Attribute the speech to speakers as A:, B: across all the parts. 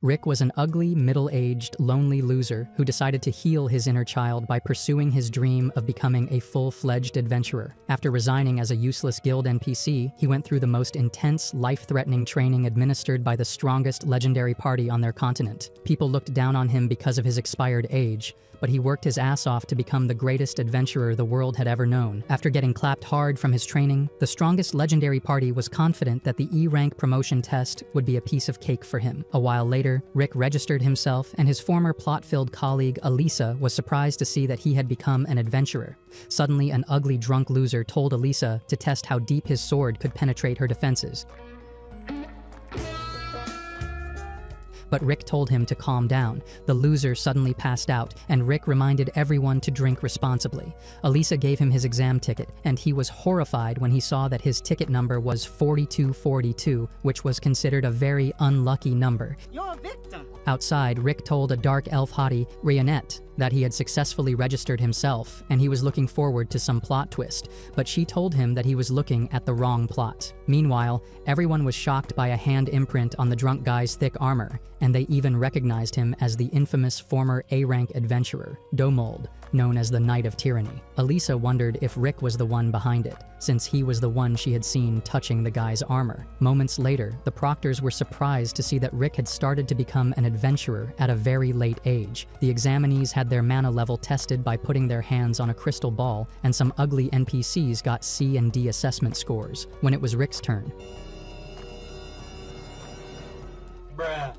A: Rick was an ugly, middle-aged, lonely loser who decided to heal his inner child by pursuing his dream of becoming a full-fledged adventurer. After resigning as a useless guild NPC, he went through the most intense, life-threatening training administered by the strongest legendary party on their continent. People looked down on him because of his expired age, but he worked his ass off to become the greatest adventurer the world had ever known. After getting clapped hard from his training, the strongest legendary party was confident that the E-rank promotion test would be a piece of cake for him. A while later, Rick registered himself, and his former plot-filled colleague Elisa was surprised to see that he had become an adventurer. Suddenly, an ugly drunk loser told Elisa to test how deep his sword could penetrate her defenses. But Rick told him to calm down. The loser suddenly passed out, and Rick reminded everyone to drink responsibly. Elisa gave him his exam ticket, and he was horrified when he saw that his ticket number was 4242, which was considered a very unlucky number.
B: You're a victim.
A: Outside, Rick told a dark elf hottie, Rionette, that he had successfully registered himself, and he was looking forward to some plot twist, but she told him that he was looking at the wrong plot. Meanwhile, everyone was shocked by a hand imprint on the drunk guy's thick armor, and they even recognized him as the infamous former A-rank adventurer, Domold, known as the Knight of Tyranny. Elisa wondered if Rick was the one behind it, since he was the one she had seen touching the guy's armor. Moments later, the proctors were surprised to see that Rick had started to become an adventurer at a very late age. The examinees had their mana level tested by putting their hands on a crystal ball, and some ugly NPCs got C and D assessment scores. When it was Rick's turn,
B: Bruh.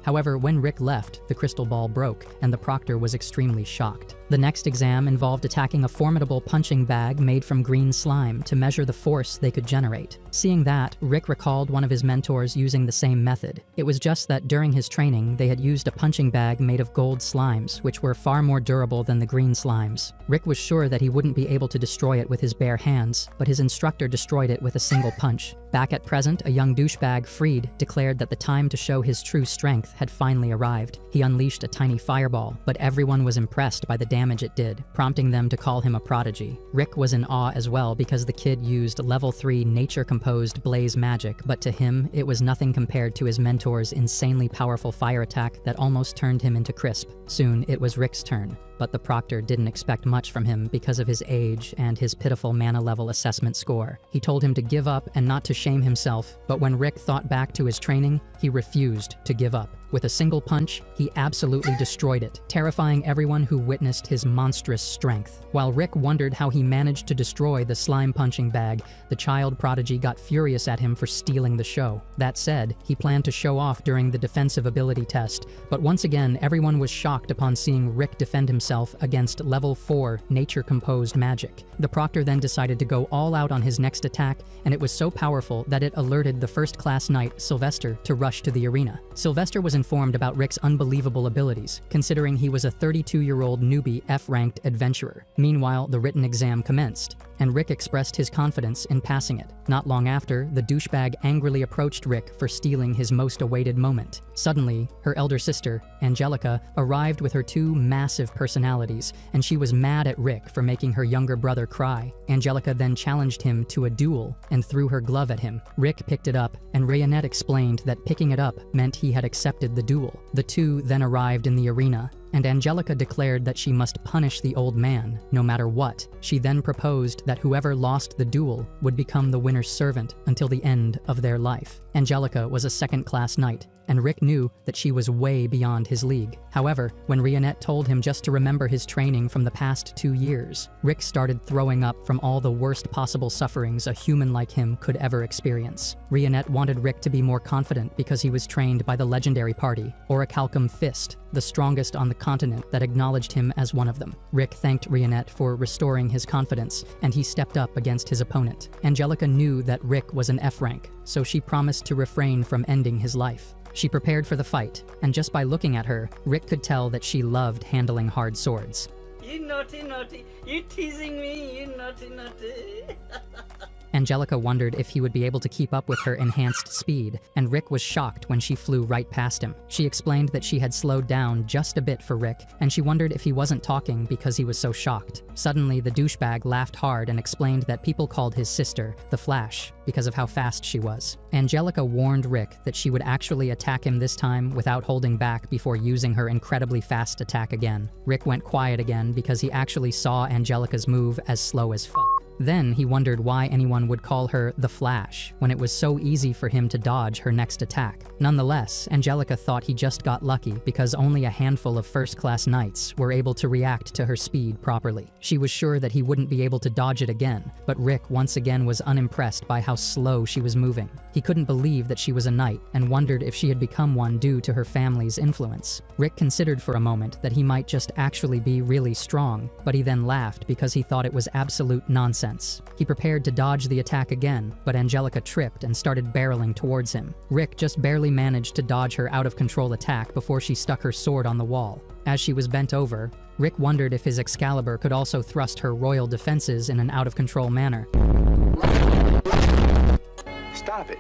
A: However, when Rick left, the crystal ball broke, and the proctor was extremely shocked. The next exam involved attacking a formidable punching bag made from green slime to measure the force they could generate. Seeing that, Rick recalled one of his mentors using the same method. It was just that during his training, they had used a punching bag made of gold slimes, which were far more durable than the green slimes. Rick was sure that he wouldn't be able to destroy it with his bare hands, but his instructor destroyed it with a single punch. Back at present, a young douchebag, Freed, declared that the time to show his true strength had finally arrived. He unleashed a tiny fireball, but everyone was impressed by the damage it did, prompting them to call him a prodigy. Rick was in awe as well because the kid used level 3 nature-composed blaze magic, but to him, it was nothing compared to his mentor's insanely powerful fire attack that almost turned him into crisp. Soon, it was Rick's turn, but the proctor didn't expect much from him because of his age and his pitiful mana level assessment score. He told him to give up and not to shame himself, but when Rick thought back to his training, he refused to give up. With a single punch, he absolutely destroyed it, terrifying everyone who witnessed his monstrous strength. While Rick wondered how he managed to destroy the slime punching bag, the child prodigy got furious at him for stealing the show. That said, he planned to show off during the defensive ability test, but once again, everyone was shocked upon seeing Rick defend himself against level 4 nature-composed magic. The proctor then decided to go all out on his next attack, and it was so powerful that it alerted the first-class knight, Sylvester, to rush to the arena. Sylvester was informed about Rick's unbelievable abilities, considering he was a 32-year-old newbie F-ranked adventurer. Meanwhile, the written exam commenced, and Rick expressed his confidence in passing it. Not long after, the douchebag angrily approached Rick for stealing his most awaited moment. Suddenly, her elder sister, Angelica, arrived with her two massive personalities, and she was mad at Rick for making her younger brother cry. Angelica then challenged him to a duel and threw her glove at him. Rick picked it up, and Rionette explained that picking it up meant he had accepted the duel. The two then arrived in the arena, and Angelica declared that she must punish the old man, no matter what. She then proposed that whoever lost the duel would become the winner's servant until the end of their life. Angelica was a second-class knight, and Rick knew that she was way beyond his league. However, when Rionette told him just to remember his training from the past 2 years, Rick started throwing up from all the worst possible sufferings a human like him could ever experience. Rionette wanted Rick to be more confident because he was trained by the legendary party, Orichalcum Fist, the strongest on the continent that acknowledged him as one of them. Rick thanked Rionette for restoring his confidence, and he stepped up against his opponent. Angelica knew that Rick was an F-rank, so she promised to refrain from ending his life. She prepared for the fight, and just by looking at her, Rick could tell that she loved handling hard swords.
B: You naughty, naughty. You teasing me, you naughty, naughty.
A: Angelica wondered if he would be able to keep up with her enhanced speed, and Rick was shocked when she flew right past him. She explained that she had slowed down just a bit for Rick, and she wondered if he wasn't talking because he was so shocked. Suddenly, the douchebag laughed hard and explained that people called his sister the Flash because of how fast she was. Angelica warned Rick that she would actually attack him this time without holding back before using her incredibly fast attack again. Rick went quiet again because he actually saw Angelica's move as slow as fuck. Then he wondered why anyone would call her the Flash when it was so easy for him to dodge her next attack. Nonetheless, Angelica thought he just got lucky because only a handful of first-class knights were able to react to her speed properly. She was sure that he wouldn't be able to dodge it again, but Rick once again was unimpressed by how slow she was moving. He couldn't believe that she was a knight and wondered if she had become one due to her family's influence. Rick considered for a moment that he might just actually be really strong, but he then laughed because he thought it was absolute nonsense. He prepared to dodge the attack again, but Angelica tripped and started barreling towards him. Rick just barely managed to dodge her out-of-control attack before she stuck her sword on the wall. As she was bent over, Rick wondered if his Excalibur could also thrust her royal defenses in an out-of-control manner.
C: Stop it.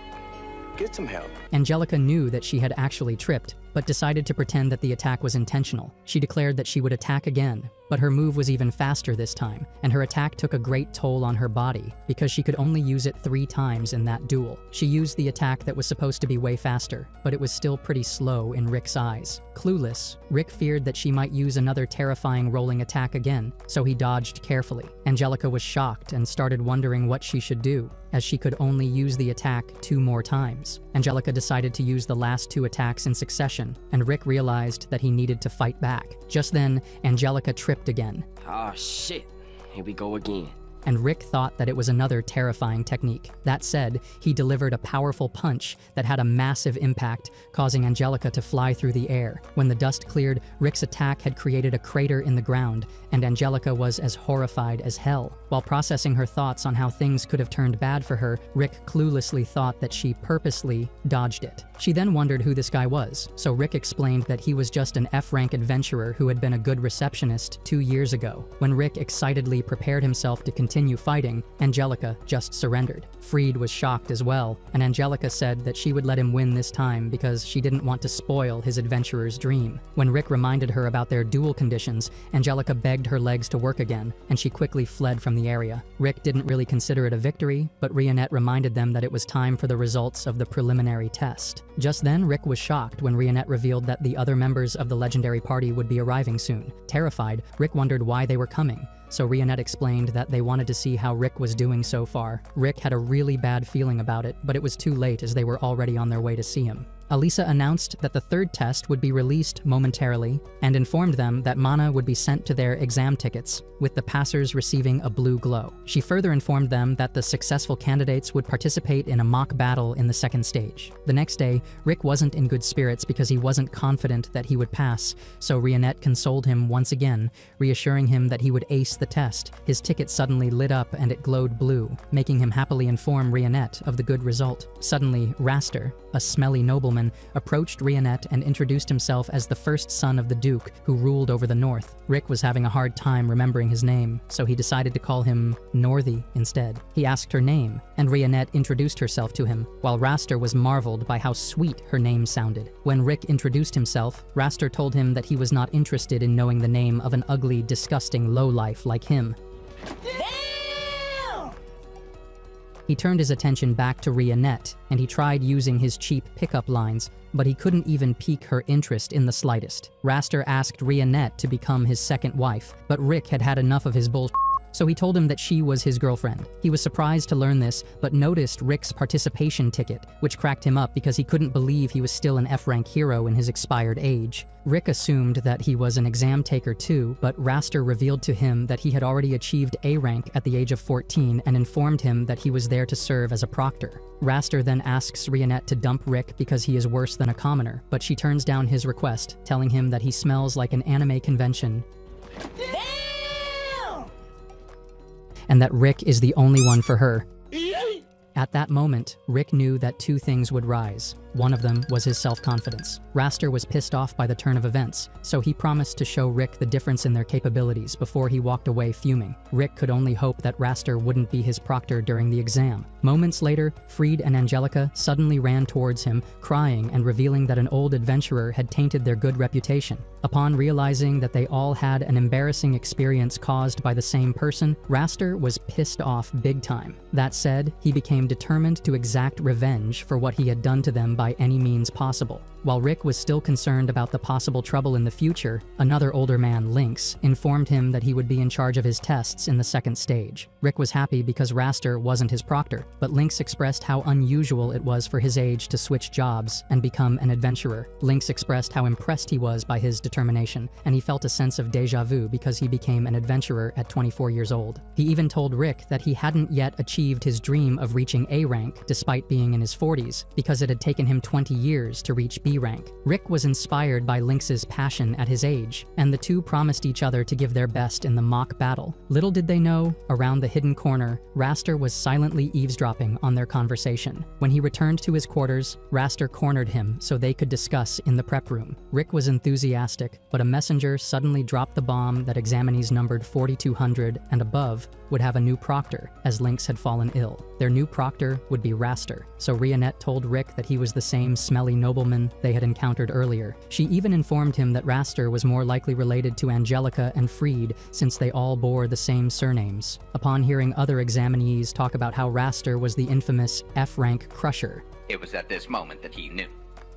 C: Get some help.
A: Angelica knew that she had actually tripped, but decided to pretend that the attack was intentional. She declared that she would attack again, but her move was even faster this time, and her attack took a great toll on her body because she could only use it 3 times in that duel. She used the attack that was supposed to be way faster, but it was still pretty slow in Rick's eyes. Clueless, Rick feared that she might use another terrifying rolling attack again, so he dodged carefully. Angelica was shocked and started wondering what she should do, as she could only use the attack 2 more times. Angelica decided to use the last 2 attacks in succession, and Rick realized that he needed to fight back. Just then, Angelica tripped again.
D: Oh shit, here we go again.
A: And Rick thought that it was another terrifying technique. That said, he delivered a powerful punch that had a massive impact, causing Angelica to fly through the air. When the dust cleared, Rick's attack had created a crater in the ground, and Angelica was as horrified as hell. While processing her thoughts on how things could have turned bad for her, Rick cluelessly thought that she purposely dodged it. She then wondered who this guy was, so Rick explained that he was just an F-rank adventurer who had been a good receptionist 2 years ago. When Rick excitedly prepared himself to continue fighting, Angelica just surrendered. Freed was shocked as well, and Angelica said that she would let him win this time because she didn't want to spoil his adventurer's dream. When Rick reminded her about their duel conditions, Angelica begged her legs to work again, and she quickly fled from the area. Rick didn't really consider it a victory, but Rionette reminded them that it was time for the results of the preliminary test. Just then, Rick was shocked when Rionette revealed that the other members of the legendary party would be arriving soon. Terrified, Rick wondered why they were coming, so Rionette explained that they wanted to see how Rick was doing so far. Rick had a really bad feeling about it, but it was too late as they were already on their way to see him. Alisa announced that the 3rd test would be released momentarily and informed them that mana would be sent to their exam tickets, with the passers receiving a blue glow. She further informed them that the successful candidates would participate in a mock battle in the 2nd stage. The next day, Rick wasn't in good spirits because he wasn't confident that he would pass, so Rionette consoled him once again, reassuring him that he would ace the test. His ticket suddenly lit up and it glowed blue, making him happily inform Rionette of the good result. Suddenly, Raster, a smelly nobleman, approached Rionette and introduced himself as the first son of the Duke who ruled over the North. Rick was having a hard time remembering his name, so he decided to call him Northy instead. He asked her name, and Rionette introduced herself to him, while Raster was marveled by how sweet her name sounded. When Rick introduced himself, Raster told him that he was not interested in knowing the name of an ugly, disgusting lowlife like him. He turned his attention back to Rionette, and he tried using his cheap pickup lines, but he couldn't even pique her interest in the slightest. Raster asked Rionette to become his 2nd wife, but Rick had had enough of his bullshit, so he told him that she was his girlfriend. He was surprised to learn this, but noticed Rick's participation ticket, which cracked him up because he couldn't believe he was still an F-rank hero in his expired age. Rick assumed that he was an exam taker too, but Raster revealed to him that he had already achieved A rank at the age of 14 and informed him that he was there to serve as a proctor. Raster then asks Rionette to dump Rick because he is worse than a commoner, but she turns down his request, telling him that he smells like an anime convention and that Rick is the only one for her. At that moment, Rick knew that 2 things would rise. One of them was his self-confidence. Raster was pissed off by the turn of events, so he promised to show Rick the difference in their capabilities before he walked away fuming. Rick could only hope that Raster wouldn't be his proctor during the exam. Moments later, Freed and Angelica suddenly ran towards him, crying and revealing that an old adventurer had tainted their good reputation. Upon realizing that they all had an embarrassing experience caused by the same person, Raster was pissed off big time. That said, he became determined to exact revenge for what he had done to them by any means possible. While Rick was still concerned about the possible trouble in the future, another older man, Lynx, informed him that he would be in charge of his tests in the second stage. Rick was happy because Raster wasn't his proctor, but Lynx expressed how unusual it was for his age to switch jobs and become an adventurer. Lynx expressed how impressed he was by his determination, and he felt a sense of déjà vu because he became an adventurer at 24 years old. He even told Rick that he hadn't yet achieved his dream of reaching A rank despite being in his 40s, because it had taken him 20 years to reach B rank. Rick was inspired by Lynx's passion at his age, and the two promised each other to give their best in the mock battle. Little did they know, around the hidden corner, Raster was silently eavesdropping on their conversation. When he returned to his quarters, Raster cornered him so they could discuss in the prep room. Rick was enthusiastic, but a messenger suddenly dropped the bomb that examinees numbered 4200 and above would have a new proctor, as Lynx had fallen ill. Their new proctor would be Raster, so Rionette told Rick that he was the same smelly nobleman they had encountered earlier. She even informed him that Raster was more likely related to Angelica and Freed, since they all bore the same surnames. Upon hearing other examinees talk about how Raster was the infamous F-rank crusher,
E: it was at this moment that he knew.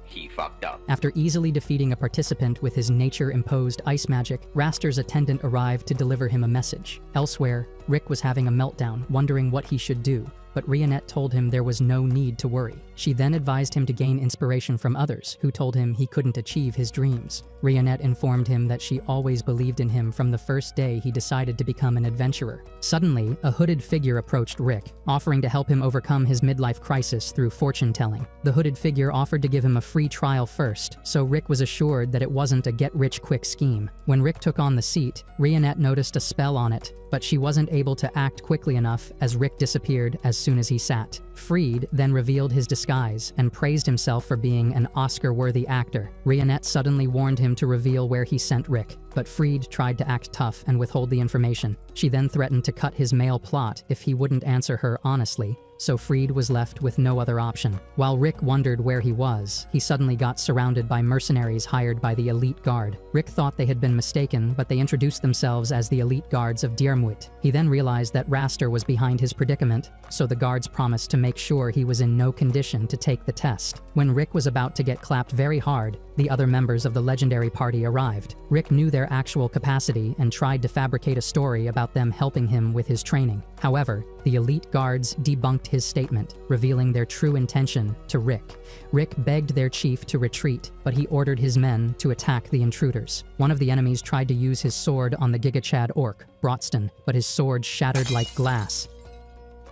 E: He fucked up.
A: After easily defeating a participant with his nature-imposed ice magic, Raster's attendant arrived to deliver him a message. Elsewhere, Rick was having a meltdown, wondering what he should do, but Rionette told him there was no need to worry. She then advised him to gain inspiration from others, who told him he couldn't achieve his dreams. Rionette informed him that she always believed in him from the first day he decided to become an adventurer. Suddenly, a hooded figure approached Rick, offering to help him overcome his midlife crisis through fortune-telling. The hooded figure offered to give him a free trial first, so Rick was assured that it wasn't a get-rich-quick scheme. When Rick took on the seat, Rionette noticed a spell on it, but she wasn't able to act quickly enough as Rick disappeared as soon as he sat. Freed then revealed his disguise and praised himself for being an Oscar-worthy actor. Rionette suddenly warned him to reveal where he sent Rick, but Freed tried to act tough and withhold the information. She then threatened to cut his male plot if he wouldn't answer her honestly, so Freed was left with no other option. While Rick wondered where he was, he suddenly got surrounded by mercenaries hired by the elite guard. Rick thought they had been mistaken, but they introduced themselves as the elite guards of Diermuit. He then realized that Raster was behind his predicament, so the guards promised to make sure he was in no condition to take the test. When Rick was about to get clapped very hard, the other members of the legendary party arrived. Rick knew their actual capacity and tried to fabricate a story about them helping him with his training. However, the elite guards debunked his statement, revealing their true intention to Rick. Rick begged their chief to retreat, but he ordered his men to attack the intruders. One of the enemies tried to use his sword on the Gigachad orc, Brotston, but his sword shattered like glass.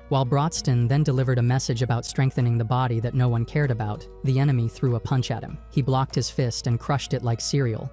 A: While Brotston then delivered a message about strengthening the body that no one cared about, the enemy threw a punch at him. He blocked his fist and crushed it like cereal,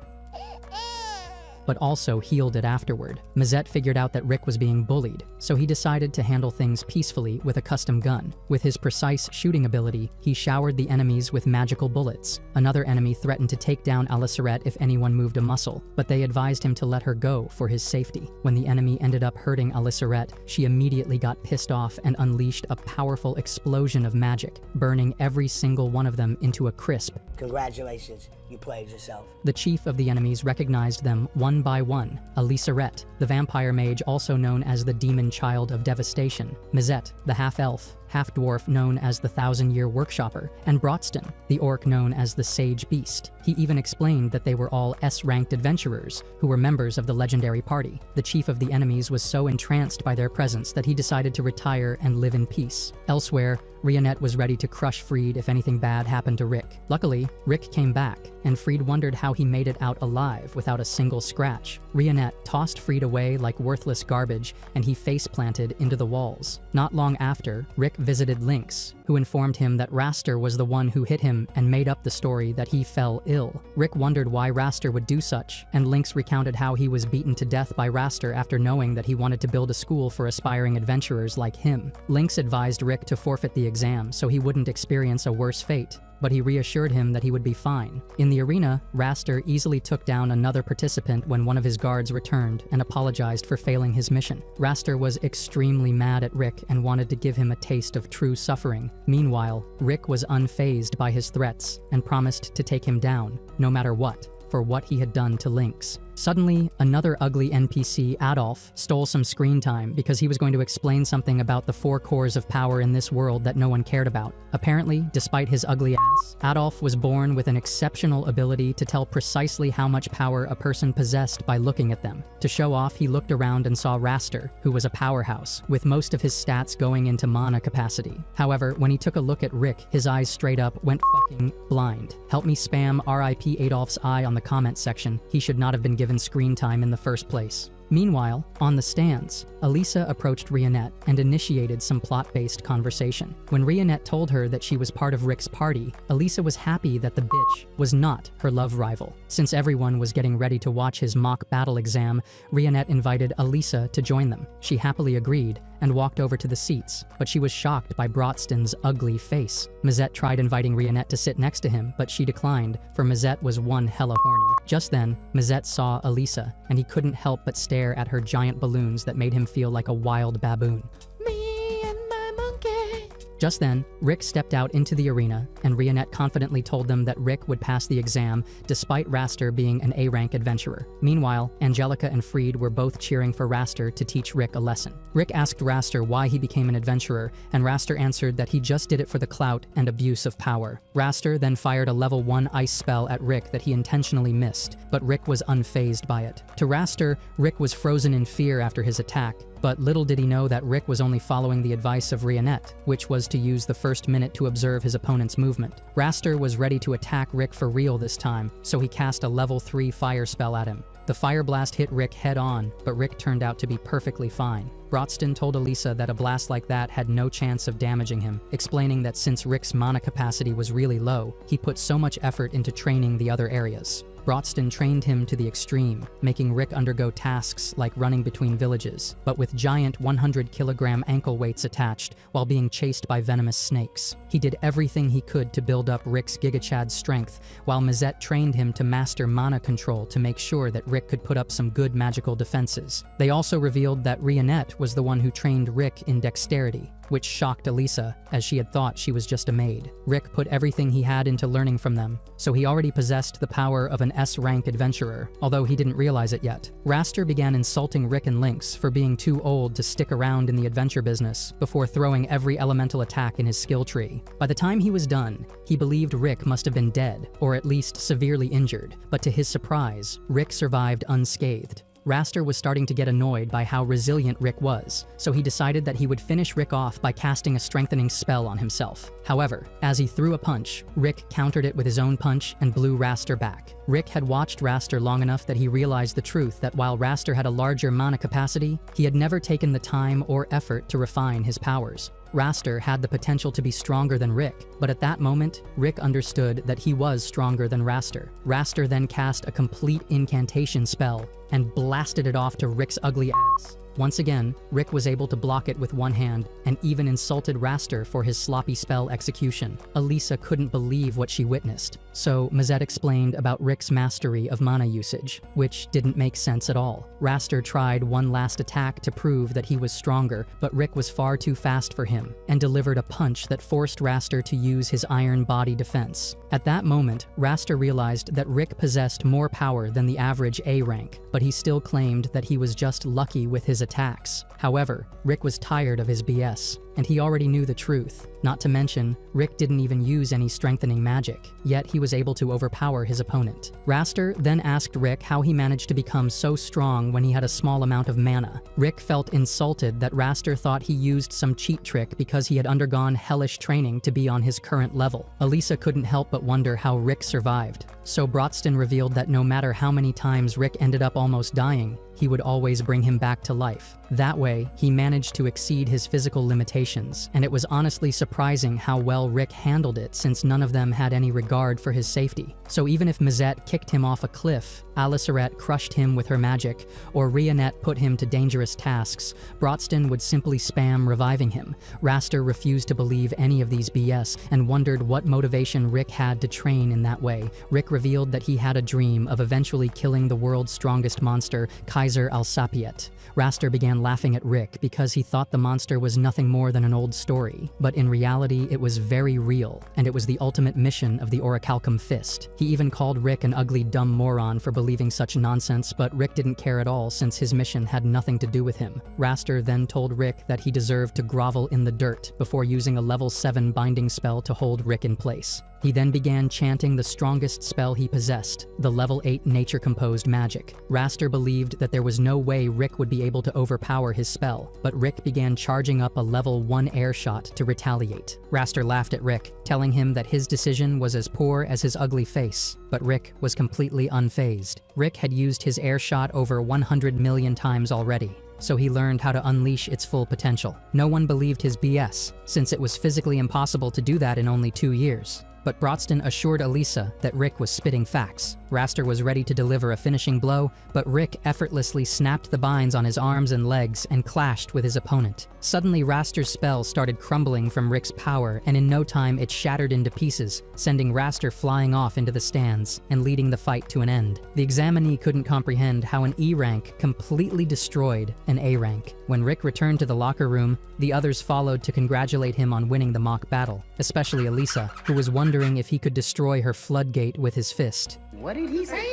A: but also healed it afterward. Mazette figured out that Rick was being bullied, so he decided to handle things peacefully with a custom gun. With his precise shooting ability, he showered the enemies with magical bullets. Another enemy threatened to take down Aliceret if anyone moved a muscle, but they advised him to let her go for his safety. When the enemy ended up hurting Aliceret, she immediately got pissed off and unleashed a powerful explosion of magic, burning every single one of them into a crisp.
F: Congratulations, you played yourself.
A: The chief of the enemies recognized them one by one: Aliceret, the vampire mage also known as the demon child of devastation; Mazette, the half-elf, half-dwarf known as the Thousand-Year Workshopper; and Brotston, the orc known as the Sage Beast. He even explained that they were all S-ranked adventurers who were members of the legendary party. The chief of the enemies was so entranced by their presence that he decided to retire and live in peace. Elsewhere, Rionette was ready to crush Freed if anything bad happened to Rick. Luckily, Rick came back, and Freed wondered how he made it out alive without a single scratch. Rionette tossed Freed away like worthless garbage, and he face-planted into the walls. Not long after, Rick visited Lynx, who informed him that Raster was the one who hit him and made up the story that he fell ill. Rick wondered why Raster would do such, and Lynx recounted how he was beaten to death by Raster after knowing that he wanted to build a school for aspiring adventurers like him. Lynx advised Rick to forfeit the exam so he wouldn't experience a worse fate, but he reassured him that he would be fine. In the arena, Raster easily took down another participant when one of his guards returned and apologized for failing his mission. Raster was extremely mad at Rick and wanted to give him a taste of true suffering. Meanwhile, Rick was unfazed by his threats and promised to take him down, no matter what, for what he had done to Lynx. Suddenly, another ugly NPC, Adolf, stole some screen time because he was going to explain something about the 4 cores of power in this world that no one cared about. Apparently, despite his ugly ass, Adolf was born with an exceptional ability to tell precisely how much power a person possessed by looking at them. To show off, he looked around and saw Raster, who was a powerhouse, with most of his stats going into mana capacity. However, when he took a look at Rick, his eyes straight up went fucking blind. Help me spam RIP Adolf's eye on the comment section. He should not have been given screen time in the first place. Meanwhile, on the stands, Elisa approached Rionette and initiated some plot-based conversation. When Rionette told her that she was part of Rick's party, Elisa was happy that the bitch was not her love rival. Since everyone was getting ready to watch his mock battle exam, Rionette invited Elisa to join them. She happily agreed and walked over to the seats, but she was shocked by Brotston's ugly face. Mazette tried inviting Rionette to sit next to him, but she declined, for Mazette was one hella horny. Just then, Mazette saw Elisa, and he couldn't help but stare at her giant balloons that made him feel like a wild baboon.
B: Me and my monkey.
A: Just then, Rick stepped out into the arena, and Rionette confidently told them that Rick would pass the exam despite Raster being an A-rank adventurer. Meanwhile, Angelica and Freed were both cheering for Raster to teach Rick a lesson. Rick asked Raster why he became an adventurer, and Raster answered that he just did it for the clout and abuse of power. Raster then fired a level 1 ice spell at Rick that he intentionally missed, but Rick was unfazed by it. To Raster, Rick was frozen in fear after his attack, but little did he know that Rick was only following the advice of Rionette, which was to use the first minute to observe his opponent's movement. Raster was ready to attack Rick for real this time, so he cast a level 3 fire spell at him. The fire blast hit Rick head on, but Rick turned out to be perfectly fine. Brotston told Elisa that a blast like that had no chance of damaging him, explaining that since Rick's mana capacity was really low, he put so much effort into training the other areas. Brotston trained him to the extreme, making Rick undergo tasks like running between villages, but with giant 100-kilogram ankle weights attached while being chased by venomous snakes. He did everything he could to build up Rick's Gigachad strength, while Mazette trained him to master mana control to make sure that Rick could put up some good magical defenses. They also revealed that Rionette was the one who trained Rick in dexterity, which shocked Elisa, as she had thought she was just a maid. Rick put everything he had into learning from them, so he already possessed the power of an S-rank adventurer, although he didn't realize it yet. Raster began insulting Rick and Lynx for being too old to stick around in the adventure business, before throwing every elemental attack in his skill tree. By the time he was done, he believed Rick must have been dead, or at least severely injured, but to his surprise, Rick survived unscathed. Raster was starting to get annoyed by how resilient Rick was, so he decided that he would finish Rick off by casting a strengthening spell on himself. However, as he threw a punch, Rick countered it with his own punch and blew Raster back. Rick had watched Raster long enough that he realized the truth that while Raster had a larger mana capacity, he had never taken the time or effort to refine his powers. Raster had the potential to be stronger than Rick, but at that moment, Rick understood that he was stronger than Raster. Raster then cast a complete incantation spell and blasted it off to Rick's ugly ass. Once again, Rick was able to block it with one hand and even insulted Raster for his sloppy spell execution. Elisa couldn't believe what she witnessed, so Mazette explained about Rick's mastery of mana usage, which didn't make sense at all. Raster tried one last attack to prove that he was stronger, but Rick was far too fast for him and delivered a punch that forced Raster to use his iron body defense. At that moment, Raster realized that Rick possessed more power than the average A rank, but he still claimed that he was just lucky with his attacks. However, Rick was tired of his BS, and he already knew the truth. Not to mention, Rick didn't even use any strengthening magic, yet he was able to overpower his opponent. Raster then asked Rick how he managed to become so strong when he had a small amount of mana. Rick felt insulted that Raster thought he used some cheat trick because he had undergone hellish training to be on his current level. Elisa couldn't help but wonder how Rick survived, so Brotston revealed that no matter how many times Rick ended up almost dying, he would always bring him back to life. That way, he managed to exceed his physical limitations, and it was honestly surprising how well Rick handled it since none of them had any regard for his safety. So even if Mazette kicked him off a cliff, Aliceret crushed him with her magic, or Rionette put him to dangerous tasks, Brodston would simply spam reviving him. Raster refused to believe any of these BS and wondered what motivation Rick had to train in that way. Rick revealed that he had a dream of eventually killing the world's strongest monster, Kaiser Alsapiet. Raster began laughing at Rick because he thought the monster was nothing more than an old story, but in reality it was very real, and it was the ultimate mission of the Orichalcum Fist. He even called Rick an ugly dumb moron for believing such nonsense, but Rick didn't care at all since his mission had nothing to do with him. Raster then told Rick that he deserved to grovel in the dirt before using a level 7 binding spell to hold Rick in place. He then began chanting the strongest spell he possessed, the level 8 nature-composed magic. Raster believed that there was no way Rick would be able to overpower his spell, but Rick began charging up a level 1 air shot to retaliate. Raster laughed at Rick, telling him that his decision was as poor as his ugly face, but Rick was completely unfazed. Rick had used his air shot over 100 million times already, so he learned how to unleash its full potential. No one believed his BS, since it was physically impossible to do that in only 2 years. But Brodston assured Elisa that Rick was spitting facts. Raster was ready to deliver a finishing blow, but Rick effortlessly snapped the binds on his arms and legs and clashed with his opponent. Suddenly, Raster's spell started crumbling from Rick's power, and in no time it shattered into pieces, sending Raster flying off into the stands and leading the fight to an end. The examinee couldn't comprehend how an E rank completely destroyed an A rank. When Rick returned to the locker room, the others followed to congratulate him on winning the mock battle, especially Elisa, who was wondering if he could destroy her floodgate with his fist.
F: What did he say?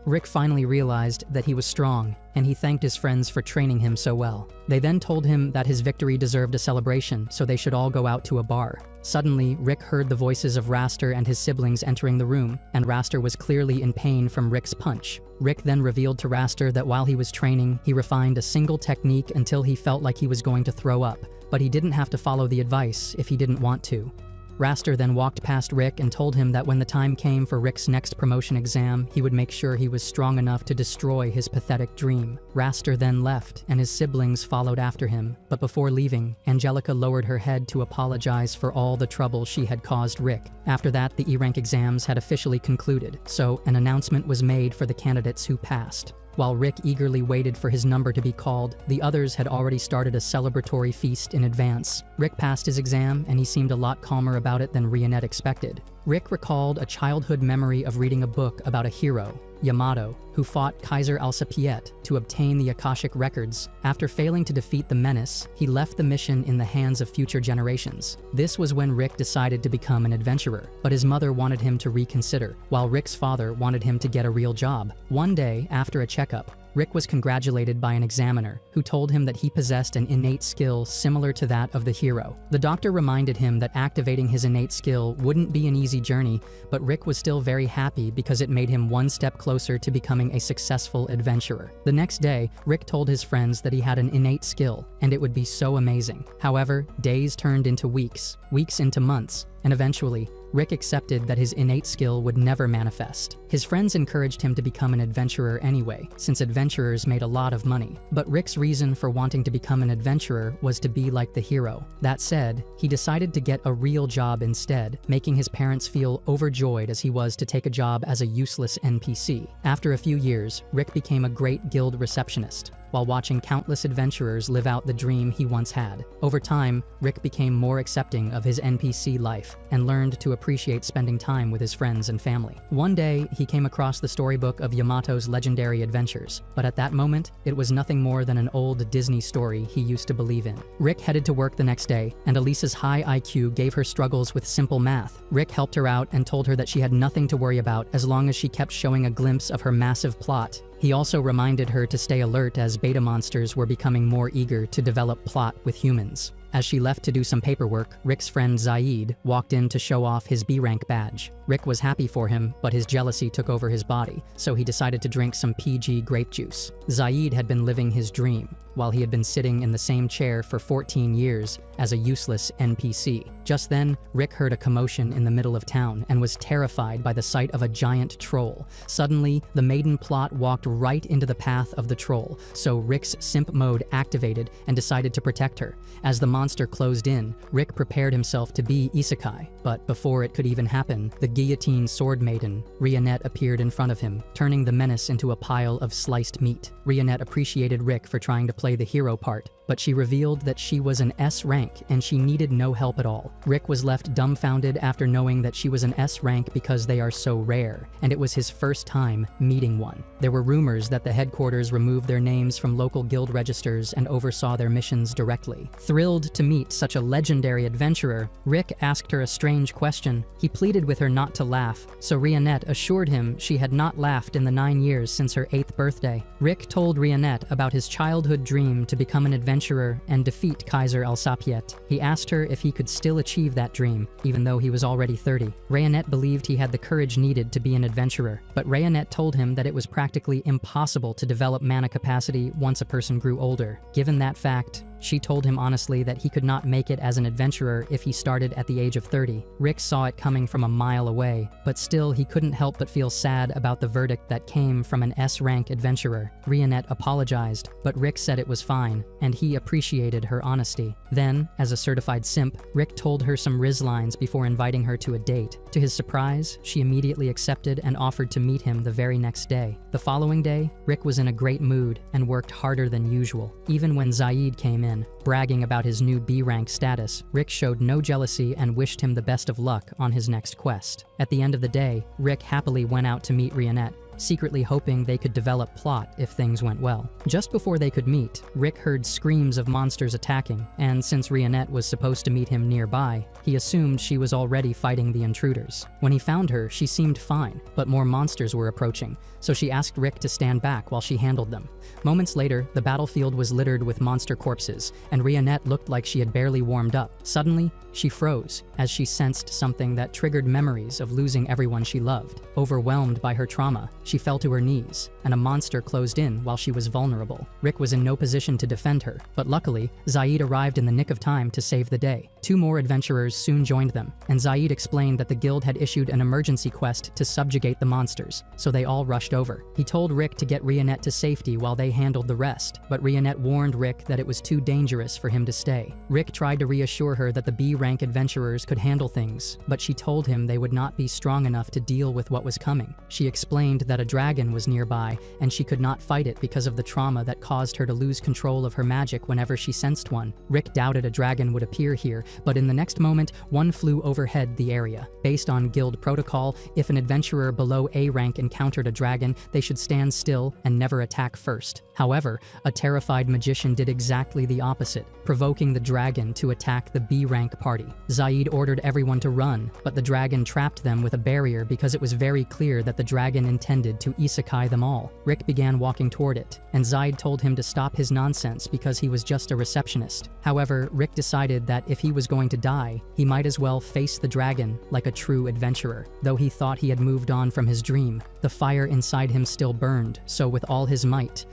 A: Rick finally realized that he was strong, and he thanked his friends for training him so well. They then told him that his victory deserved a celebration, so they should all go out to a bar. Suddenly, Rick heard the voices of Raster and his siblings entering the room, and Raster was clearly in pain from Rick's punch. Rick then revealed to Raster that while he was training, he refined a single technique until he felt like he was going to throw up, but he didn't have to follow the advice if he didn't want to. Raster then walked past Rick and told him that when the time came for Rick's next promotion exam, he would make sure he was strong enough to destroy his pathetic dream. Raster then left, and his siblings followed after him. But before leaving, Angelica lowered her head to apologize for all the trouble she had caused Rick. After that, the E-rank exams had officially concluded, so an announcement was made for the candidates who passed. While Rick eagerly waited for his number to be called, the others had already started a celebratory feast in advance. Rick passed his exam, and he seemed a lot calmer about it than Rionette expected. Rick recalled a childhood memory of reading a book about a hero, Yamato, who fought Kaiser Alsapiet to obtain the Akashic records. After failing to defeat the menace, he left the mission in the hands of future generations. This was when Rick decided to become an adventurer, but his mother wanted him to reconsider, while Rick's father wanted him to get a real job. One day, after a checkup, Rick was congratulated by an examiner who told him that he possessed an innate skill similar to that of the hero. The doctor reminded him that activating his innate skill wouldn't be an easy journey, but Rick was still very happy because it made him one step closer to becoming a successful adventurer. The next day, Rick told his friends that he had an innate skill, and it would be so amazing. However, days turned into weeks, weeks into months, and eventually, Rick accepted that his innate skill would never manifest. His friends encouraged him to become an adventurer anyway, since adventurers made a lot of money. But Rick's reason for wanting to become an adventurer was to be like the hero. That said, he decided to get a real job instead, making his parents feel overjoyed as he was to take a job as a useless NPC. After a few years, Rick became a great guild receptionist, while watching countless adventurers live out the dream he once had. Over time, Rick became more accepting of his NPC life and learned to appreciate spending time with his friends and family. One day, he came across the storybook of Yamato's legendary adventures, but at that moment, it was nothing more than an old Disney story he used to believe in. Rick headed to work the next day, and Elisa's high IQ gave her struggles with simple math. Rick helped her out and told her that she had nothing to worry about as long as she kept showing a glimpse of her massive plot. He also reminded her to stay alert as beta monsters were becoming more eager to develop plot with humans. As she left to do some paperwork, Rick's friend Zaid walked in to show off his B rank badge. Rick was happy for him, but his jealousy took over his body, so he decided to drink some PG grape juice. Zaid had been living his dream, while he had been sitting in the same chair for 14 years as a useless NPC. Just then, Rick heard a commotion in the middle of town and was terrified by the sight of a giant troll. Suddenly, the maiden plot walked right into the path of the troll, so Rick's simp mode activated and decided to protect her. As the monster closed in, Rick prepared himself to be isekai, but before it could even happen, the guillotine sword maiden, Rionette, appeared in front of him, turning the menace into a pile of sliced meat. Rionette appreciated Rick for trying to play the hero part, but she revealed that she was an S rank and she needed no help at all. Rick was left dumbfounded after knowing that she was an S rank because they are so rare, and it was his first time meeting one. There were rumors that the headquarters removed their names from local guild registers and oversaw their missions directly. Thrilled to meet such a legendary adventurer, Rick asked her a strange question. He pleaded with her not to laugh, so Rionette assured him she had not laughed in the 9 years since her 8th birthday. Rick told Rionette about his childhood dream to become an adventurer and defeat Kaiser Alsapiet. He asked her if he could still achieve that dream, even though he was already 30. Rionette believed he had the courage needed to be an adventurer, but Rionette told him that it was practically impossible to develop mana capacity once a person grew older. Given that fact, she told him honestly that he could not make it as an adventurer if he started at the age of 30. Rick saw it coming from a mile away, but still he couldn't help but feel sad about the verdict that came from an S-rank adventurer. Rionette apologized, but Rick said it was fine, and he appreciated her honesty. Then, as a certified simp, Rick told her some Riz lines before inviting her to a date. To his surprise, she immediately accepted and offered to meet him the very next day. The following day, Rick was in a great mood and worked harder than usual. Even when Zaid came in, bragging about his new B-rank status, Rick showed no jealousy and wished him the best of luck on his next quest. At the end of the day, Rick happily went out to meet Rionette, secretly hoping they could develop plot if things went well. Just before they could meet, Rick heard screams of monsters attacking, and since Rionette was supposed to meet him nearby, he assumed she was already fighting the intruders. When he found her, she seemed fine, but more monsters were approaching, so she asked Rick to stand back while she handled them. Moments later, the battlefield was littered with monster corpses, and Rionette looked like she had barely warmed up. Suddenly, she froze as she sensed something that triggered memories of losing everyone she loved. Overwhelmed by her trauma, she fell to her knees, and a monster closed in while she was vulnerable. Rick was in no position to defend her, but luckily, Zaid arrived in the nick of time to save the day. 2 more adventurers soon joined them, and Zaid explained that the guild had issued an emergency quest to subjugate the monsters, so they all rushed over. He told Rick to get Rionette to safety while they handled the rest, but Rionette warned Rick that it was too dangerous for him to stay. Rick tried to reassure her that the B-rank adventurers could handle things, but she told him they would not be strong enough to deal with what was coming. She explained that a dragon was nearby, and she could not fight it because of the trauma that caused her to lose control of her magic whenever she sensed one. Rick doubted a dragon would appear here, but in the next moment, one flew overhead the area. Based on guild protocol, if an adventurer below A rank encountered a dragon, they should stand still and never attack first. However, a terrified magician did exactly the opposite, provoking the dragon to attack the B-rank party. Zaid ordered everyone to run, but the dragon trapped them with a barrier because it was very clear that the dragon intended to isekai them all. Rick began walking toward it, and Zaid told him to stop his nonsense because he was just a receptionist. However, Rick decided that if he was going to die, he might as well face the dragon like a true adventurer. Though he thought he had moved on from his dream, the fire inside him still burned, so with all his might,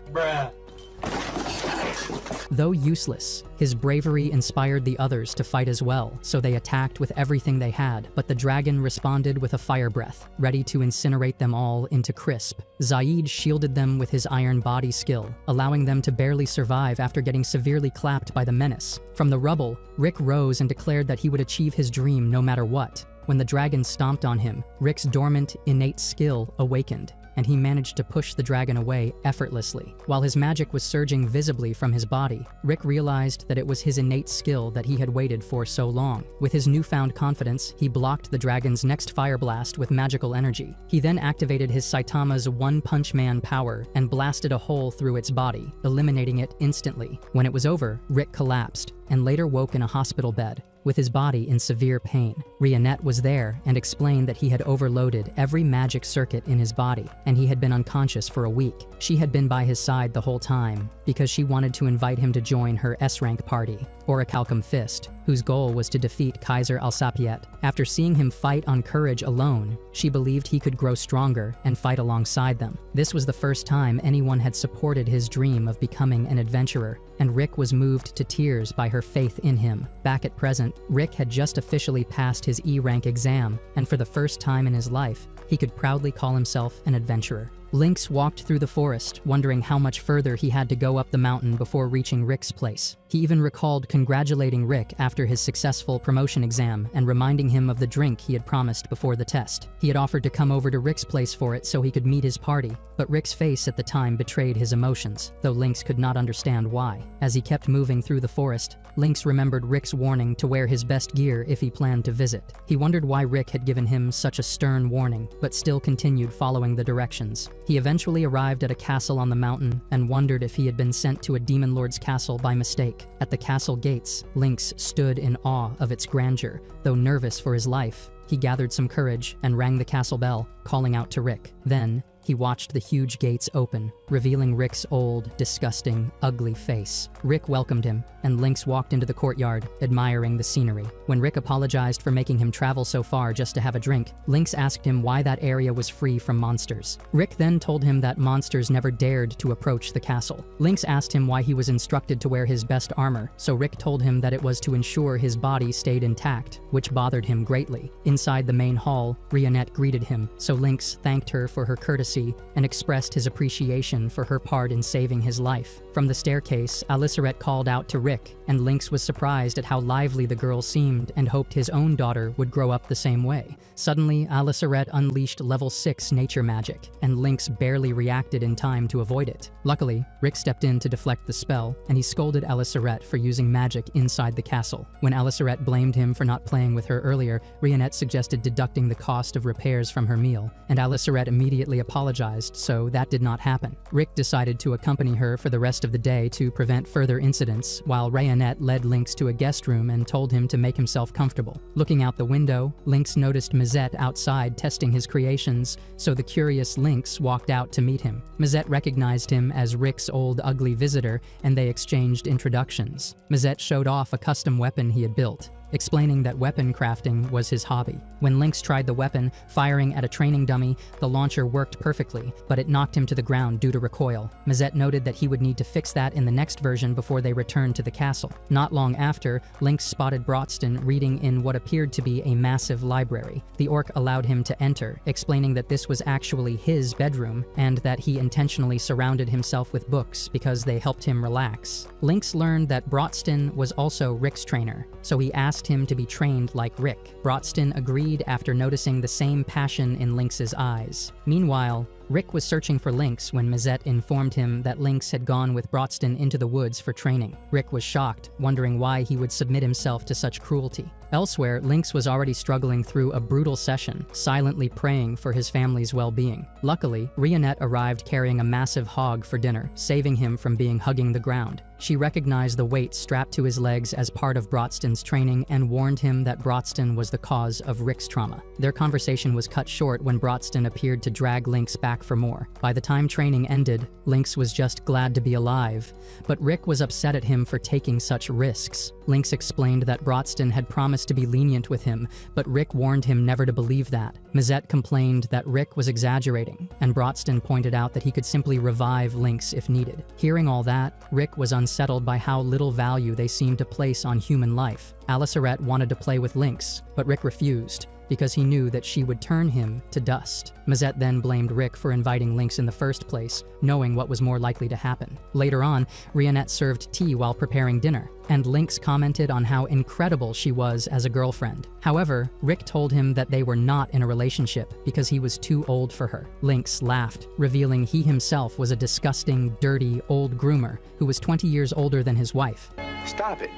A: though useless, his bravery inspired the others to fight as well, so they attacked with everything they had, but the dragon responded with a fire breath, ready to incinerate them all into crisp. Zaid shielded them with his iron body skill, allowing them to barely survive after getting severely clapped by the menace. From the rubble, Rick rose and declared that he would achieve his dream no matter what. When the dragon stomped on him, Rick's dormant, innate skill awakened, and he managed to push the dragon away effortlessly. While his magic was surging visibly from his body, Rick realized that it was his innate skill that he had waited for so long. With his newfound confidence, he blocked the dragon's next fire blast with magical energy. He then activated his Saitama's One-Punch Man power and blasted a hole through its body, eliminating it instantly. When it was over, Rick collapsed, and later woke in a hospital bed. with his body in severe pain. Rionette was there and explained that he had overloaded every magic circuit in his body, and he had been unconscious for a week. She had been by his side the whole time because she wanted to invite him to join her S-rank party, Orichalcum Fist, whose goal was to defeat Kaiser Alsapiet. After seeing him fight on courage alone, she believed he could grow stronger and fight alongside them. This was the first time anyone had supported his dream of becoming an adventurer, and Rick was moved to tears by her faith in him. Back at present, Rick had just officially passed his E-rank exam, and for the first time in his life, he could proudly call himself an adventurer. Lynx walked through the forest, wondering how much further he had to go up the mountain before reaching Rick's place. He even recalled congratulating Rick after his successful promotion exam and reminding him of the drink he had promised before the test. He had offered to come over to Rick's place for it so he could meet his party, but Rick's face at the time betrayed his emotions, though Lynx could not understand why. As he kept moving through the forest, Lynx remembered Rick's warning to wear his best gear if he planned to visit. He wondered why Rick had given him such a stern warning, but still continued following the directions. He eventually arrived at a castle on the mountain and wondered if he had been sent to a demon lord's castle by mistake. At the castle gates, Lynx stood in awe of its grandeur, though nervous for his life. He gathered some courage and rang the castle bell, calling out to Rick. Then, he watched the huge gates open, revealing Rick's old, disgusting, ugly face. Rick welcomed him, and Lynx walked into the courtyard, admiring the scenery. When Rick apologized for making him travel so far just to have a drink, Lynx asked him why that area was free from monsters. Rick then told him that monsters never dared to approach the castle. Lynx asked him why he was instructed to wear his best armor, so Rick told him that it was to ensure his body stayed intact, which bothered him greatly. Inside the main hall, Rionette greeted him, so Lynx thanked her for her courtesy and expressed his appreciation for her part in saving his life. From the staircase, Aliceret called out to Rick, and Lynx was surprised at how lively the girl seemed and hoped his own daughter would grow up the same way. Suddenly, Aliceret unleashed level 6 nature magic, and Lynx barely reacted in time to avoid it. Luckily, Rick stepped in to deflect the spell, and he scolded Aliceret for using magic inside the castle. When Aliceret blamed him for not playing with her earlier, Rionette suggested deducting the cost of repairs from her meal, and Aliceret immediately apologized, so that did not happen. Rick decided to accompany her for the rest of the day to prevent further incidents, while Rionette led Lynx to a guest room and told him to make himself comfortable. Looking out the window, Lynx noticed Mazette outside testing his creations, so the curious Lynx walked out to meet him. Mazette recognized him as Rick's old ugly visitor, and they exchanged introductions. Mazette showed off a custom weapon he had built, explaining that weapon crafting was his hobby. When Lynx tried the weapon, firing at a training dummy, the launcher worked perfectly, but it knocked him to the ground due to recoil. Mazette noted that he would need to fix that in the next version before they returned to the castle. Not long after, Lynx spotted Brotston reading in what appeared to be a massive library. The orc allowed him to enter, explaining that this was actually his bedroom, and that he intentionally surrounded himself with books because they helped him relax. Lynx learned that Brotston was also Rick's trainer, so he asked him to be trained like Rick. Brotston agreed after noticing the same passion in Lynx's eyes. Meanwhile, Rick was searching for Lynx when Mazette informed him that Lynx had gone with Brotston into the woods for training. Rick was shocked, wondering why he would submit himself to such cruelty. Elsewhere, Lynx was already struggling through a brutal session, silently praying for his family's well-being. Luckily, Rionette arrived carrying a massive hog for dinner, saving him from being hugging the ground. She recognized the weight strapped to his legs as part of Brotston's training and warned him that Brotston was the cause of Rick's trauma. Their conversation was cut short when Brotston appeared to drag Lynx back for more. By the time training ended, Lynx was just glad to be alive, but Rick was upset at him for taking such risks. Lynx explained that Brotston had promised to be lenient with him, but Rick warned him never to believe that. Mazette complained that Rick was exaggerating, and Brotston pointed out that he could simply revive Lynx if needed. Hearing all that, Rick was unsettled by how little value they seemed to place on human life. Aliceret wanted to play with Lynx, but Rick refused, because he knew that she would turn him to dust. Mazette then blamed Rick for inviting Lynx in the first place, knowing what was more likely to happen. Later on, Rionette served tea while preparing dinner, and Lynx commented on how incredible she was as a girlfriend. However, Rick told him that they were not in a relationship because he was too old for her. Lynx laughed, revealing he himself was a disgusting, dirty, old groomer who was 20 years older than his wife.
C: Stop it.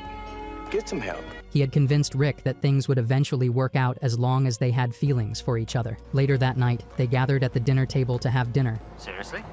C: Get some help.
A: He had convinced Rick that things would eventually work out as long as they had feelings for each other. Later that night, they gathered at the dinner table to have dinner.
G: Seriously?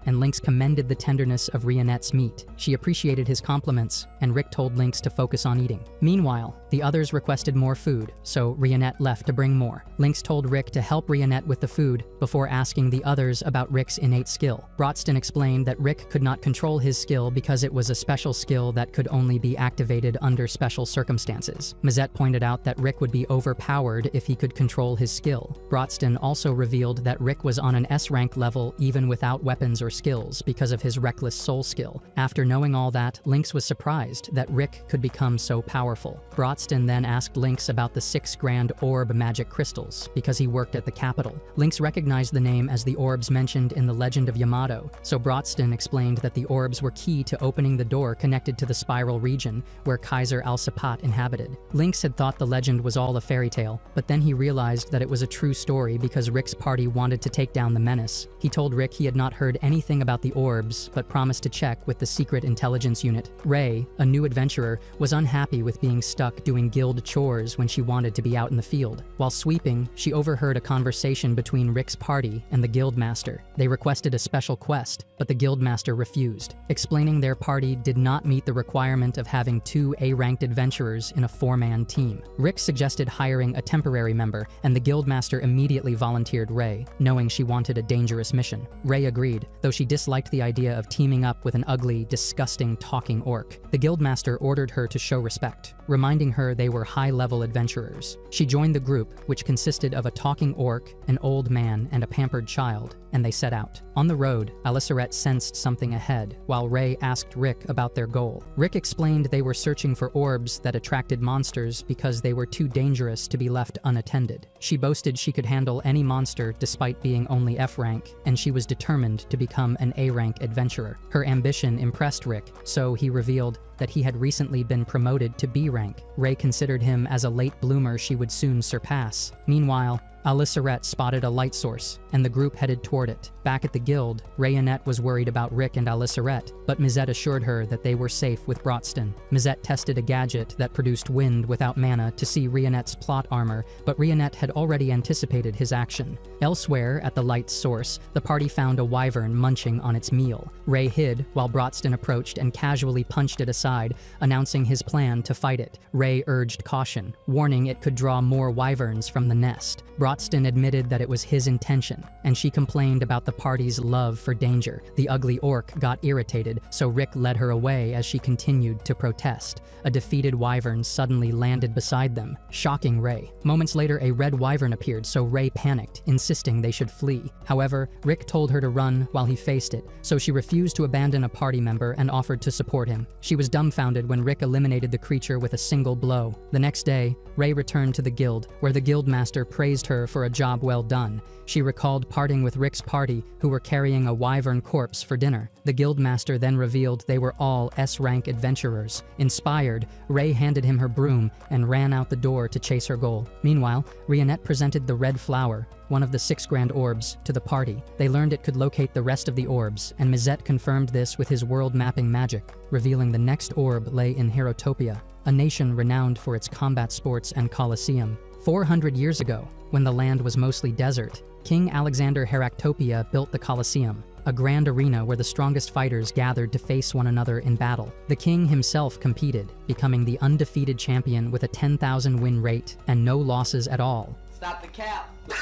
A: And Lynx commended the tenderness of Rionette's meat. She appreciated his compliments, and Rick told Lynx to focus on eating. Meanwhile, the others requested more food, so Rionette left to bring more. Lynx told Rick to help Rionette with the food before asking the others about Rick's innate skill. Brodston explained that Rick could not control his skill because it was a special skill that could only be activated under special circumstances. Mazette pointed out that Rick would be overpowered if he could control his skill. Brodston also revealed that Rick was on an S-rank level even without weapons or skills because of his reckless soul skill. After knowing all that, Lynx was surprised that Rick could become so powerful. Brodston then asked Lynx about the 6 grand orb magic crystals because he worked at the capital. Lynx recognized the name as the orbs mentioned in the Legend of Yamato, so Brodston explained that the orbs were key to opening the door connected to the spiral region where Kaiser Al-Sapat inhabited. Lynx had thought the legend was all a fairy tale, but then he realized that it was a true story because Rick's party wanted to take down the menace. He told Rick he had not heard anything about the orbs, but promised to check with the secret intelligence unit. Ray, a new adventurer, was unhappy with being stuck doing guild chores when she wanted to be out in the field. While sweeping, she overheard a conversation between Rick's party and the guildmaster. They requested a special quest, but the guildmaster refused, explaining their party did not meet the requirement of having 2 A-ranked adventurers in a 4-man team. Rick suggested hiring a temporary member, and the guildmaster immediately volunteered Ray, knowing she wanted a dangerous mission. Ray agreed, though she disliked the idea of teaming up with an ugly, disgusting talking orc. The guildmaster ordered her to show respect, reminding her they were high-level adventurers. She joined the group, which consisted of a talking orc, an old man, and a pampered child, and they set out. On the road, Aliceret sensed something ahead, while Ray asked Rick about their goal. Rick explained they were searching for orbs that attracted monsters because they were too dangerous to be left unattended. She boasted she could handle any monster despite being only F-rank, and she was determined to become an A-rank adventurer. Her ambition impressed Rick, so he revealed that he had recently been promoted to B rank. Ray considered him as a late bloomer she would soon surpass. Meanwhile, Aliceret spotted a light source, and the group headed toward it. Back at the guild, Rionette was worried about Rick and Aliceret, but Mazette assured her that they were safe with Brodston. Mazette tested a gadget that produced wind without mana to see Rionette's plot armor, but Rionette had already anticipated his action. Elsewhere, at the light's source, the party found a wyvern munching on its meal. Ray hid while Brodston approached and casually punched it aside, announcing his plan to fight it. Ray urged caution, warning it could draw more wyverns from the nest. Brodston admitted that it was his intention, and she complained about the party's love for danger. The ugly orc got irritated, so Rick led her away as she continued to protest. A defeated wyvern suddenly landed beside them, shocking Ray. Moments later, a red wyvern appeared, so Ray panicked, insisting they should flee. However, Rick told her to run while he faced it, so she refused to abandon a party member and offered to support him. She was dumbfounded when Rick eliminated the creature with a single blow. The next day, Ray returned to the guild, where the guildmaster praised her for a job well done. She recalled parting with Rick's party, who were carrying a wyvern corpse for dinner. The guildmaster then revealed they were all S-rank adventurers. Inspired, Ray handed him her broom and ran out the door to chase her goal. Meanwhile, Rionette presented the red flower, one of the 6 grand orbs, to the party. They learned it could locate the rest of the orbs, and Mazette confirmed this with his world-mapping magic, revealing the next orb lay in Herotopia, a nation renowned for its combat sports and coliseum. 400 years ago, when the land was mostly desert, King Alexander Heractopia built the Colosseum, a grand arena where the strongest fighters gathered to face one another in battle. The king himself competed, becoming the undefeated champion with a 10,000 win rate and no losses at all.
D: Stop the cap. Stop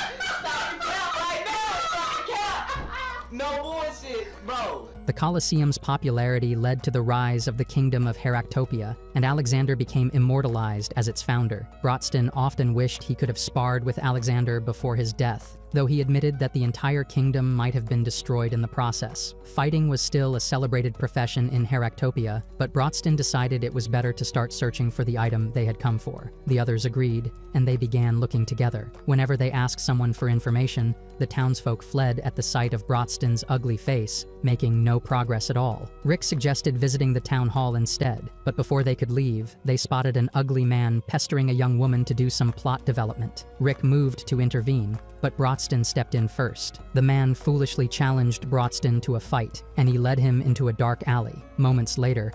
D: the cap right now. Stop the cap. No bullshit, bro.
A: The Colosseum's popularity led to the rise of the Kingdom of Heractopia, and Alexander became immortalized as its founder. Brodston often wished he could have sparred with Alexander before his death, though he admitted that the entire kingdom might have been destroyed in the process. Fighting was still a celebrated profession in Heractopia, but Brodston decided it was better to start searching for the item they had come for. The others agreed, and they began looking together. Whenever they asked someone for information, the townsfolk fled at the sight of Brodston's ugly face, making no progress at all. Rick suggested visiting the town hall instead, but before they could leave, they spotted an ugly man pestering a young woman to do some plot development. Rick moved to intervene, but Brodston stepped in first. The man foolishly challenged Brodston to a fight, and he led him into a dark alley. Moments later,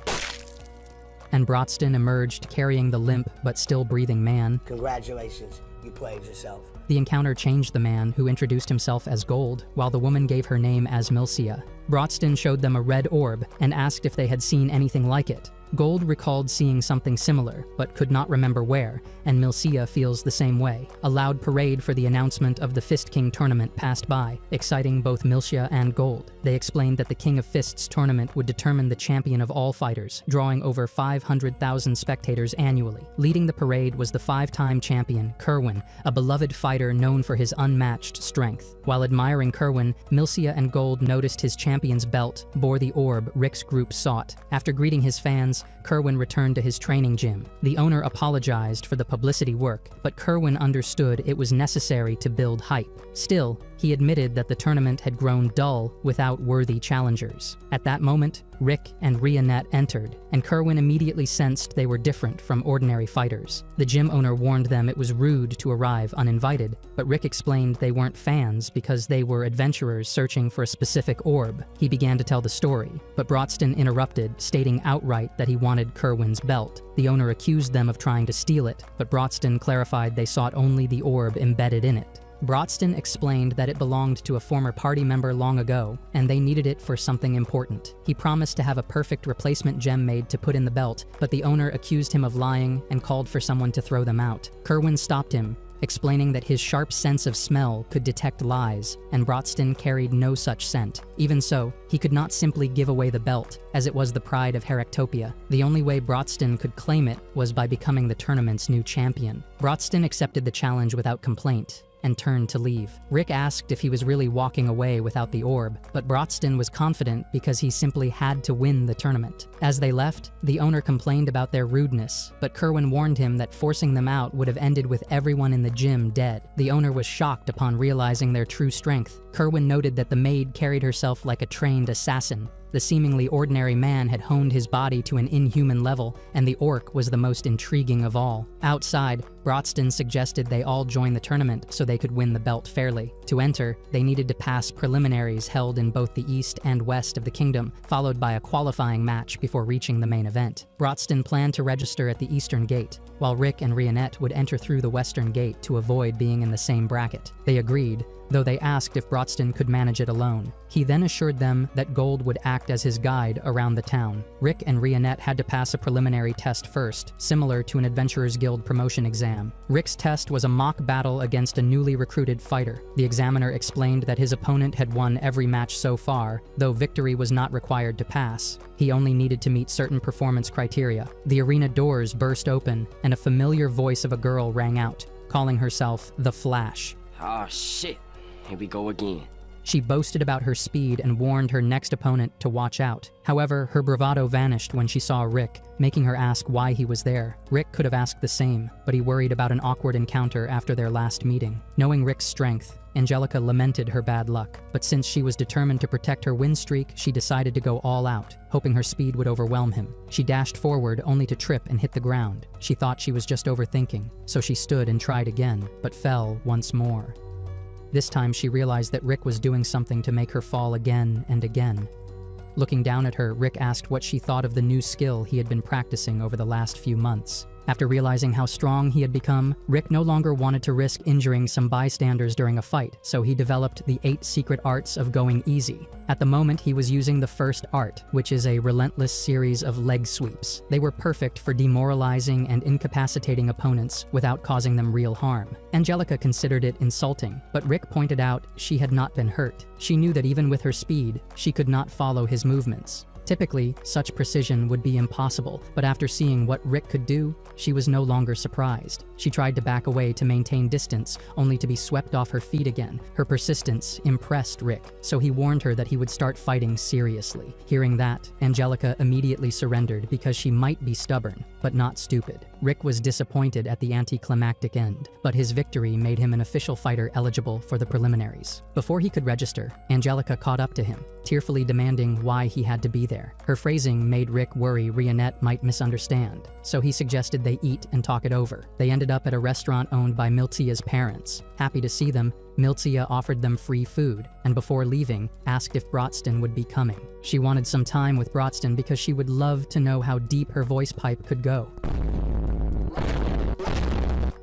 A: and Brodston emerged carrying the limp but still breathing man.
F: Congratulations. You played yourself.
A: The encounter changed the man, who introduced himself as Gold, while the woman gave her name as Milcia. Brodston showed them a red orb and asked if they had seen anything like it. Gold recalled seeing something similar, but could not remember where, and Milcia feels the same way. A loud parade for the announcement of the Fist King tournament passed by, exciting both Milcia and Gold. They explained that the King of Fists tournament would determine the champion of all fighters, drawing over 500,000 spectators annually. Leading the parade was the 5-time champion, Kerwin, a beloved fighter known for his unmatched strength. While admiring Kerwin, Milcia and Gold noticed his champion's belt bore the orb Rick's group sought. After greeting his fans, Kerwin returned to his training gym. The owner apologized for the publicity work, but Kerwin understood it was necessary to build hype. Still, he admitted that the tournament had grown dull without worthy challengers. At that moment, Rick and Rionette entered, and Kerwin immediately sensed they were different from ordinary fighters. The gym owner warned them it was rude to arrive uninvited, but Rick explained they weren't fans because they were adventurers searching for a specific orb. He began to tell the story, but Brodston interrupted, stating outright that he wanted Kerwin's belt. The owner accused them of trying to steal it, but Brodston clarified they sought only the orb embedded in it. Brodston explained that it belonged to a former party member long ago, and they needed it for something important. He promised to have a perfect replacement gem made to put in the belt, but the owner accused him of lying and called for someone to throw them out. Kerwin stopped him, explaining that his sharp sense of smell could detect lies, and Brodston carried no such scent. Even so, he could not simply give away the belt, as it was the pride of Heractopia. The only way Brodston could claim it was by becoming the tournament's new champion. Brodston accepted the challenge without complaint and turned to leave. Rick asked if he was really walking away without the orb, but Brodston was confident because he simply had to win the tournament. As they left, the owner complained about their rudeness, but Kerwin warned him that forcing them out would have ended with everyone in the gym dead. The owner was shocked upon realizing their true strength. Kerwin noted that the maid carried herself like a trained assassin. The seemingly ordinary man had honed his body to an inhuman level, and the orc was the most intriguing of all. Outside, Brodston suggested they all join the tournament so they could win the belt fairly. To enter, they needed to pass preliminaries held in both the east and west of the kingdom, followed by a qualifying match before reaching the main event. Brodston planned to register at the eastern gate, while Rick and Rionette would enter through the western gate to avoid being in the same bracket. They agreed, though they asked if Brodston could manage it alone. He then assured them that Gold would act as his guide around the town. Rick and Rionette had to pass a preliminary test first, similar to an Adventurers Guild promotion exam. Rick's test was a mock battle against a newly recruited fighter. The examiner explained that his opponent had won every match so far, though victory was not required to pass. He only needed to meet certain performance criteria. The arena doors burst open, and a familiar voice of a girl rang out, calling herself the Flash.
G: Oh shit, here we go again.
A: She boasted about her speed and warned her next opponent to watch out. However, her bravado vanished when she saw Rick, making her ask why he was there. Rick could have asked the same, but he worried about an awkward encounter after their last meeting. Knowing Rick's strength, Angelica lamented her bad luck, but since she was determined to protect her win streak, she decided to go all out, hoping her speed would overwhelm him. She dashed forward only to trip and hit the ground. She thought she was just overthinking, so she stood and tried again, but fell once more. This time she realized that Rick was doing something to make her fall again and again. Looking down at her, Rick asked what she thought of the new skill he had been practicing over the last few months. After realizing how strong he had become, Rick no longer wanted to risk injuring some bystanders during a fight, so he developed the 8 secret arts of going easy. At the moment, he was using the first art, which is a relentless series of leg sweeps. They were perfect for demoralizing and incapacitating opponents without causing them real harm. Angelica considered it insulting, but Rick pointed out she had not been hurt. She knew that even with her speed, she could not follow his movements. Typically, such precision would be impossible, but after seeing what Rick could do, she was no longer surprised. She tried to back away to maintain distance, only to be swept off her feet again. Her persistence impressed Rick, so he warned her that he would start fighting seriously. Hearing that, Angelica immediately surrendered because she might be stubborn, but not stupid. Rick was disappointed at the anticlimactic end, but his victory made him an official fighter eligible for the preliminaries. Before he could register, Angelica caught up to him, tearfully demanding why he had to be there. Her phrasing made Rick worry Rionette might misunderstand, so he suggested they eat and talk it over. They ended up at a restaurant owned by Milcia's parents. Happy to see them, Milcia offered them free food, and before leaving, asked if Brodston would be coming. She wanted some time with Brodston because she would love to know how deep her voice pipe could go.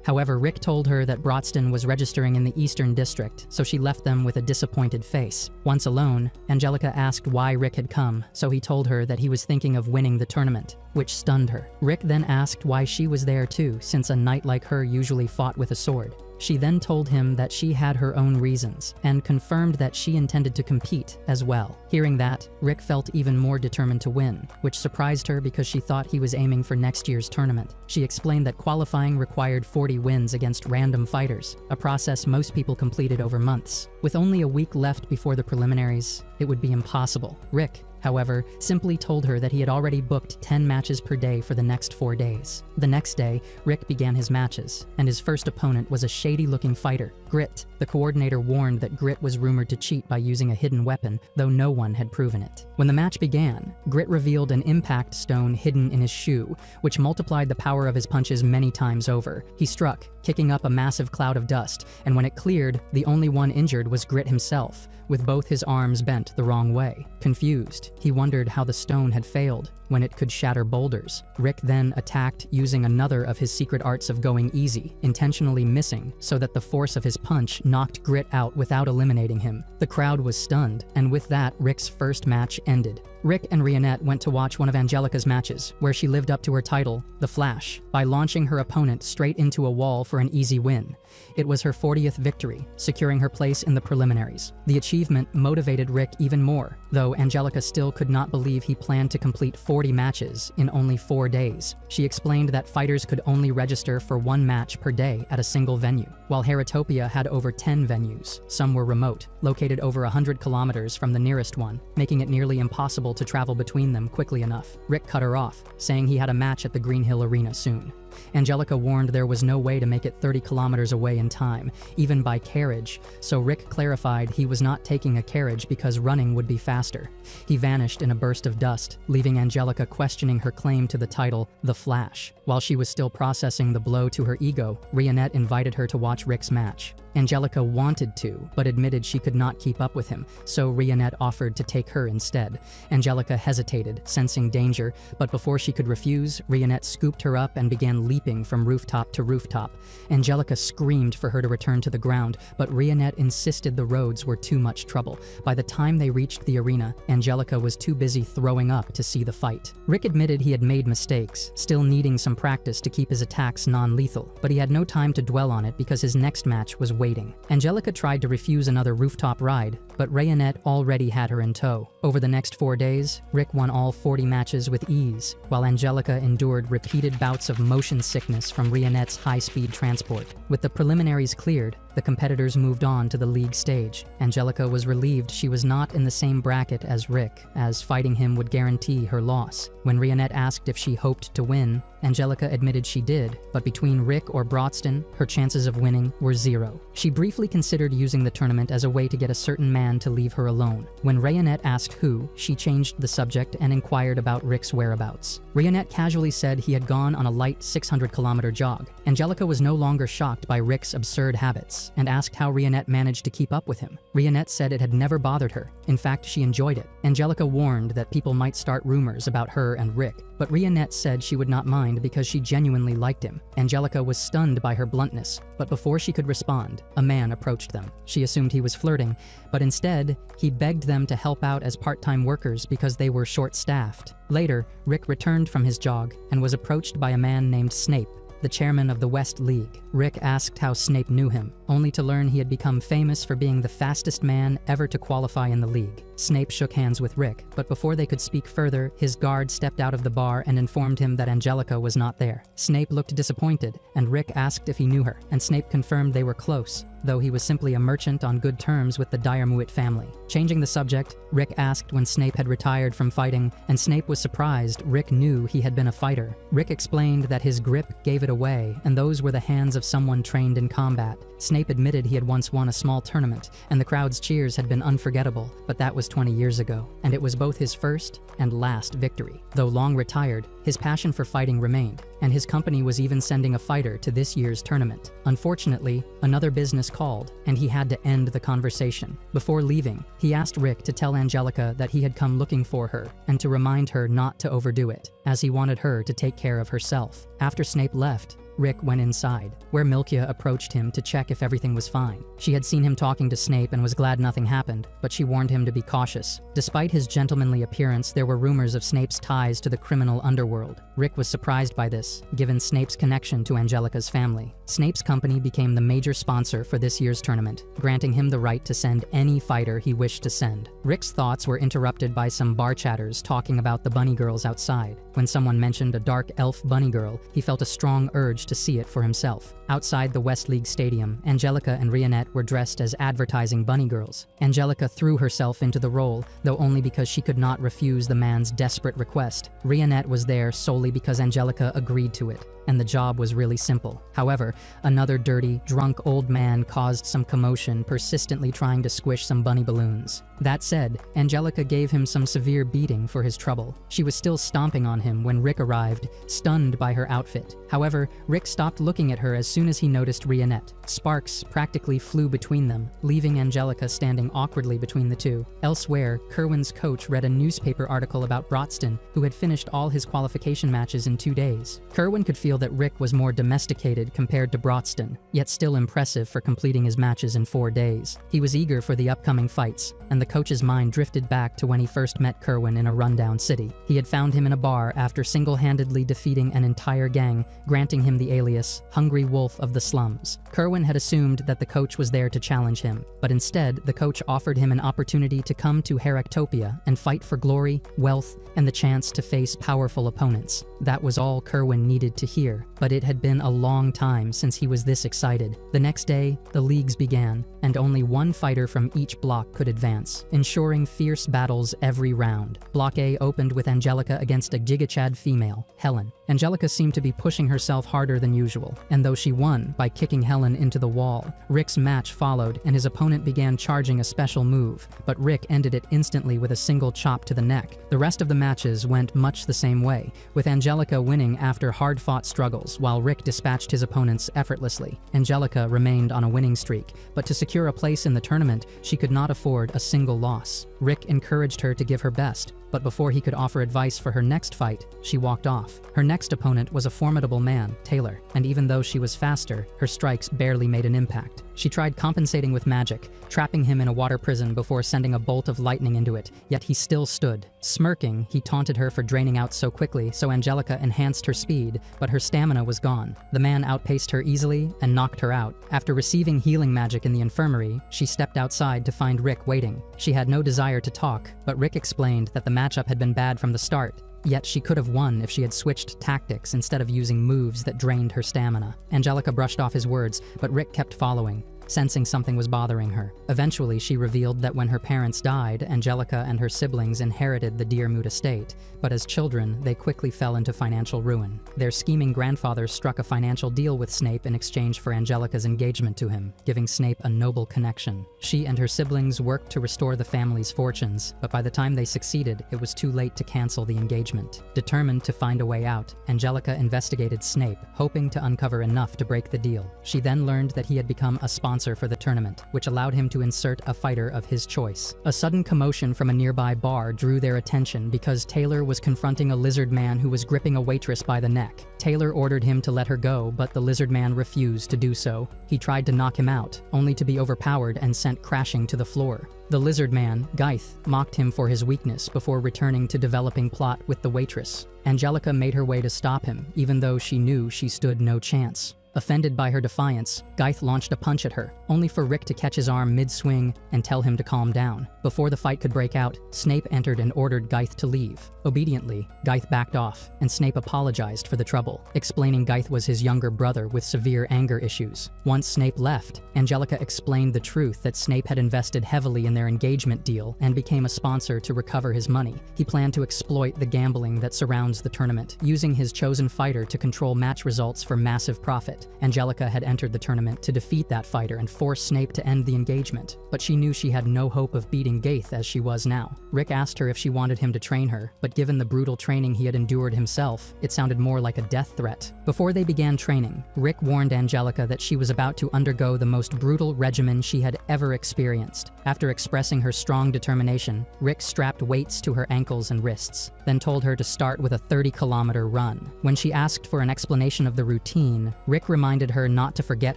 A: However, Rick told her that Brodston was registering in the Eastern District, so she left them with a disappointed face. Once alone, Angelica asked why Rick had come, so he told her that he was thinking of winning the tournament, which stunned her. Rick then asked why she was there too, since a knight like her usually fought with a sword. She then told him that she had her own reasons, and confirmed that she intended to compete as well. Hearing that, Rick felt even more determined to win, which surprised her because she thought he was aiming for next year's tournament. She explained that qualifying required 40 wins against random fighters, a process most people completed over months. With only a week left before the preliminaries, it would be impossible. Rick, however, simply told her that he had already booked 10 matches per day for the next 4 days. The next day, Rick began his matches, and his first opponent was a shady-looking fighter, Grit. The coordinator warned that Grit was rumored to cheat by using a hidden weapon, though no one had proven it. When the match began, Grit revealed an impact stone hidden in his shoe, which multiplied the power of his punches many times over. He struck, kicking up a massive cloud of dust, and when it cleared, the only one injured was Grit himself, with both his arms bent the wrong way. Confused, he wondered how the stone had failed when it could shatter boulders. Rick then attacked using another of his secret arts of going easy, intentionally missing so that the force of his punch knocked Grit out without eliminating him. The crowd was stunned, and with that, Rick's first match ended. Rick and Rionette went to watch one of Angelica's matches, where she lived up to her title, The Flash, by launching her opponent straight into a wall for an easy win. It was her 40th victory, securing her place in the preliminaries. The achievement motivated Rick even more, though Angelica still could not believe he planned to complete 40 matches in only 4 days. She explained that fighters could only register for 1 match per day at a single venue, while Heratopia had over 10 venues. Some were remote, located over 100 kilometers from the nearest one, making it nearly impossible to travel between them quickly enough. Rick cut her off, saying he had a match at the Green Hill Arena soon. Angelica warned there was no way to make it 30 kilometers away in time, even by carriage, so Rick clarified he was not taking a carriage because running would be faster. He vanished in a burst of dust, leaving Angelica questioning her claim to the title, The Flash. While she was still processing the blow to her ego, Rionette invited her to watch Rick's match. Angelica wanted to, but admitted she could not keep up with him, so Rionette offered to take her instead. Angelica hesitated, sensing danger, but before she could refuse, Rionette scooped her up and began leaping from rooftop to rooftop. Angelica screamed for her to return to the ground, but Rionette insisted the roads were too much trouble. By the time they reached the arena, Angelica was too busy throwing up to see the fight. Rick admitted he had made mistakes, still needing some practice to keep his attacks non-lethal, but he had no time to dwell on it because his next match was waiting. Angelica tried to refuse another rooftop ride, but Rionette already had her in tow. Over the next 4 days, Rick won all 40 matches with ease, while Angelica endured repeated bouts of motion sickness from Rionette's high-speed transport. With the preliminaries cleared, the competitors moved on to the league stage. Angelica was relieved she was not in the same bracket as Rick, as fighting him would guarantee her loss. When Rionette asked if she hoped to win, Angelica admitted she did, but between Rick or Brodston, her chances of winning were 0. She briefly considered using the tournament as a way to get a certain man to leave her alone. When Rionette asked who, she changed the subject and inquired about Rick's whereabouts. Rionette casually said he had gone on a light 600-kilometer jog. Angelica was no longer shocked by Rick's absurd habits, and asked how Rionette managed to keep up with him. Rionette said it had never bothered her. In fact, she enjoyed it. Angelica warned that people might start rumors about her and Rick, but Rionette said she would not mind because she genuinely liked him. Angelica was stunned by her bluntness, but before she could respond, a man approached them. She assumed he was flirting, but instead, he begged them to help out as part-time workers because they were short-staffed. Later, Rick returned from his jog and was approached by a man named Snape, the chairman of the West League. Rick asked how Snape knew him, only to learn he had become famous for being the fastest man ever to qualify in the league. Snape shook hands with Rick, but before they could speak further, his guard stepped out of the bar and informed him that Angelica was not there. Snape looked disappointed, and Rick asked if he knew her, and Snape confirmed they were close, though he was simply a merchant on good terms with the Diarmuid family. Changing the subject, Rick asked when Snape had retired from fighting, and Snape was surprised Rick knew he had been a fighter. Rick explained that his grip gave it away, and those were the hands of someone trained in combat. Snape admitted he had once won a small tournament, and the crowd's cheers had been unforgettable, but that was 20 years ago, and it was both his first and last victory. Though long retired, his passion for fighting remained, and his company was even sending a fighter to this year's tournament. Unfortunately, another business called, and he had to end the conversation. Before leaving, he asked Rick to tell Angelica that he had come looking for her, and to remind her not to overdo it, as he wanted her to take care of herself. After Snape left, Rick went inside, where Milkia approached him to check if everything was fine. She had seen him talking to Snape and was glad nothing happened, but she warned him to be cautious. Despite his gentlemanly appearance, there were rumors of Snape's ties to the criminal underworld. Rick was surprised by this, given Snape's connection to Angelica's family. Snape's company became the major sponsor for this year's tournament, granting him the right to send any fighter he wished to send. Rick's thoughts were interrupted by some bar chatters talking about the bunny girls outside. When someone mentioned a dark elf bunny girl, he felt a strong urge to see it for himself. Outside the West League Stadium, Angelica and Rionette were dressed as advertising bunny girls. Angelica threw herself into the role, though only because she could not refuse the man's desperate request. Rionette was there solely because Angelica agreed to it, and the job was really simple. However, another dirty, drunk old man caused some commotion, persistently trying to squish some bunny balloons. That said, Angelica gave him some severe beating for his trouble. She was still stomping on him when Rick arrived, stunned by her outfit. However, Rick stopped looking at her as soon as he noticed Rionette. Sparks practically flew between them, leaving Angelica standing awkwardly between the two. Elsewhere, Kerwin's coach read a newspaper article about Brodston, who had finished all his qualification matches in 2 days. Kerwin could feel that Rick was more domesticated compared to Brodston, yet still impressive for completing his matches in 4 days. He was eager for the upcoming fights, and the coach's mind drifted back to when he first met Kerwin in a rundown city. He had found him in a bar after single-handedly defeating an entire gang, granting him the alias Hungry Wolf of the Slums. Kerwin had assumed that the coach was there to challenge him, but instead, the coach offered him an opportunity to come to Heractopia and fight for glory, wealth, and the chance to face powerful opponents. That was all Kerwin needed to hear, but it had been a long time since he was this excited. The next day, the leagues began, and only one fighter from each block could advance, ensuring fierce battles every round. Block A opened with Angelica against a Gigachad female, Helen. Angelica seemed to be pushing herself harder than usual, and though she won by kicking Helen into the wall, Rick's match followed and his opponent began charging a special move, but Rick ended it instantly with a single chop to the neck. The rest of the matches went much the same way, with Angelica winning after hard-fought struggles, while Rick dispatched his opponents effortlessly. Angelica remained on a winning streak, but to secure a place in the tournament, she could not afford a single loss. Rick encouraged her to give her best, but before he could offer advice for her next fight, she walked off. Her next opponent was a formidable man, Taylor, and even though she was faster, her strikes barely made an impact. She tried compensating with magic, trapping him in a water prison before sending a bolt of lightning into it, yet he still stood. Smirking, he taunted her for draining out so quickly, so Angelica enhanced her speed, but her stamina was gone. The man outpaced her easily and knocked her out. After receiving healing magic in the infirmary, she stepped outside to find Rick waiting. She had no desire to talk, but Rick explained that the matchup had been bad from the start. Yet she could have won if she had switched tactics instead of using moves that drained her stamina. Angelica brushed off his words, but Rick kept following, sensing something was bothering her. Eventually, she revealed that when her parents died, Angelica and her siblings inherited the Deermoot estate, but as children, they quickly fell into financial ruin. Their scheming grandfather struck a financial deal with Snape in exchange for Angelica's engagement to him, giving Snape a noble connection. She and her siblings worked to restore the family's fortunes, but by the time they succeeded, it was too late to cancel the engagement. Determined to find a way out, Angelica investigated Snape, hoping to uncover enough to break the deal. She then learned that he had become a sponsor for the tournament, which allowed him to insert a fighter of his choice. A sudden commotion from a nearby bar drew their attention because Taylor was confronting a lizard man who was gripping a waitress by the neck. Taylor ordered him to let her go, but the lizard man refused to do so. He tried to knock him out, only to be overpowered and sent crashing to the floor. The lizard man, Geith, mocked him for his weakness before returning to developing plot with the waitress. Angelica made her way to stop him, even though she knew she stood no chance. Offended by her defiance, Geith launched a punch at her, only for Rick to catch his arm mid-swing and tell him to calm down. Before the fight could break out, Snape entered and ordered Geith to leave. Obediently, Geith backed off, and Snape apologized for the trouble, explaining Geith was his younger brother with severe anger issues. Once Snape left, Angelica explained the truth that Snape had invested heavily in their engagement deal and became a sponsor to recover his money. He planned to exploit the gambling that surrounds the tournament, using his chosen fighter to control match results for massive profit. fact, Angelica had entered the tournament to defeat that fighter and force Snape to end the engagement, but she knew she had no hope of beating Gaith as she was now. Rick asked her if she wanted him to train her, but given the brutal training he had endured himself, it sounded more like a death threat. Before they began training, Rick warned Angelica that she was about to undergo the most brutal regimen she had ever experienced. After expressing her strong determination, Rick strapped weights to her ankles and wrists, then told her to start with a 30-kilometer run. When she asked for an explanation of the routine, Rick reminded her not to forget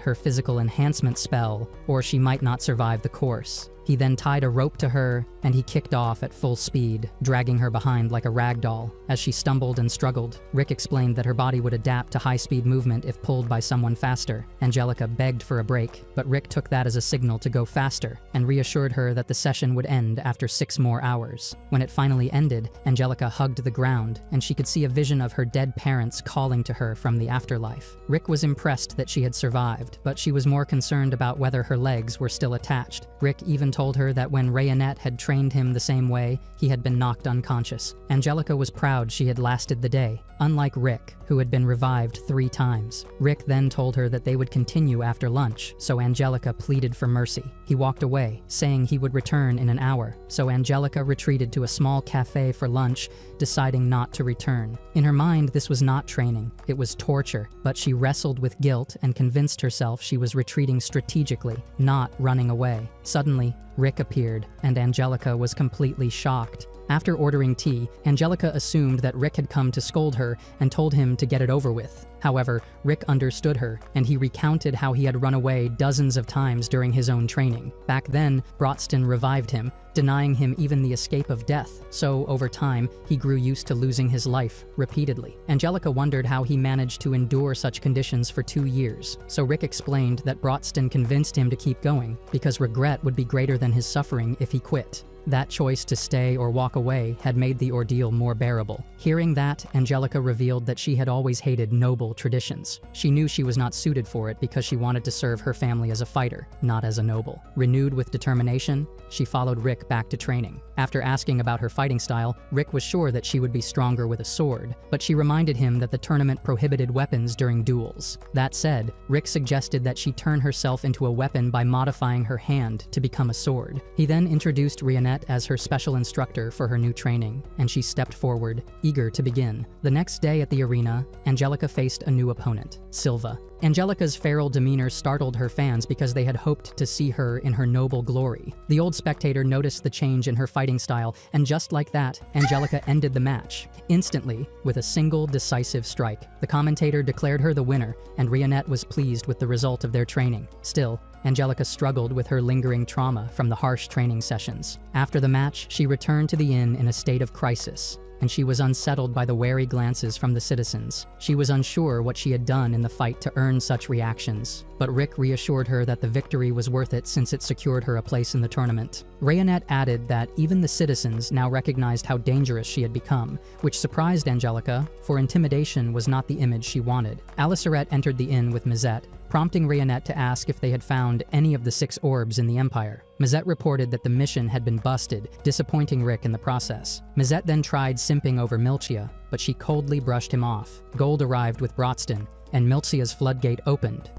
A: her physical enhancement spell, or she might not survive the course. He then tied a rope to her, and he kicked off at full speed, dragging her behind like a rag doll. As she stumbled and struggled, Rick explained that her body would adapt to high-speed movement if pulled by someone faster. Angelica begged for a break, but Rick took that as a signal to go faster, and reassured her that the session would end after 6 more hours. When it finally ended, Angelica hugged the ground, and she could see a vision of her dead parents calling to her from the afterlife. Rick was impressed that she had survived, but she was more concerned about whether her legs were still attached. Rick even told her that when Rayonette had trained him the same way, he had been knocked unconscious. Angelica was proud she had lasted the day, unlike Rick, who had been revived 3 times. Rick then told her that they would continue after lunch, so Angelica pleaded for mercy. He walked away, saying he would return in an hour, so Angelica retreated to a small cafe for lunch, deciding not to return. In her mind, this was not training, it was torture, but she wrestled with guilt and convinced herself she was retreating strategically, not running away. Suddenly, Rick appeared, and Angelica was completely shocked. After ordering tea, Angelica assumed that Rick had come to scold her and told him to get it over with. However, Rick understood her, and he recounted how he had run away dozens of times during his own training. Back then, Brotston revived him, denying him even the escape of death, so over time, he grew used to losing his life repeatedly. Angelica wondered how he managed to endure such conditions for 2 years, so Rick explained that Brotston convinced him to keep going, because regret would be greater than his suffering if he quit. That choice to stay or walk away had made the ordeal more bearable. Hearing that, Angelica revealed that she had always hated noble traditions. She knew she was not suited for it because she wanted to serve her family as a fighter, not as a noble. Renewed with determination, she followed Rick back to training. After asking about her fighting style, Rick was sure that she would be stronger with a sword, but she reminded him that the tournament prohibited weapons during duels. That said, Rick suggested that she turn herself into a weapon by modifying her hand to become a sword. He then introduced Rionette as her special instructor for her new training, and she stepped forward, eager to begin. The next day at the arena, Angelica faced a new opponent, Silva. Angelica's feral demeanor startled her fans because they had hoped to see her in her noble glory. The old spectator noticed the change in her fighting style, and just like that, Angelica ended the match. Instantly, with a single decisive strike, the commentator declared her the winner, and Rionette was pleased with the result of their training. Still, Angelica struggled with her lingering trauma from the harsh training sessions. After the match, she returned to the inn in a state of crisis, and she was unsettled by the wary glances from the citizens. She was unsure what she had done in the fight to earn such reactions, but Rick reassured her that the victory was worth it since it secured her a place in the tournament. Rayonette added that even the citizens now recognized how dangerous she had become, which surprised Angelica, for intimidation was not the image she wanted. Aliceret entered the inn with Mizette, prompting Rayonette to ask if they had found any of the 6 orbs in the Empire. Mizette reported that the mission had been busted, disappointing Rick in the process. Mizette then tried simping over Milchia, but she coldly brushed him off. Gold arrived with Brotston, and Milchia's floodgate opened.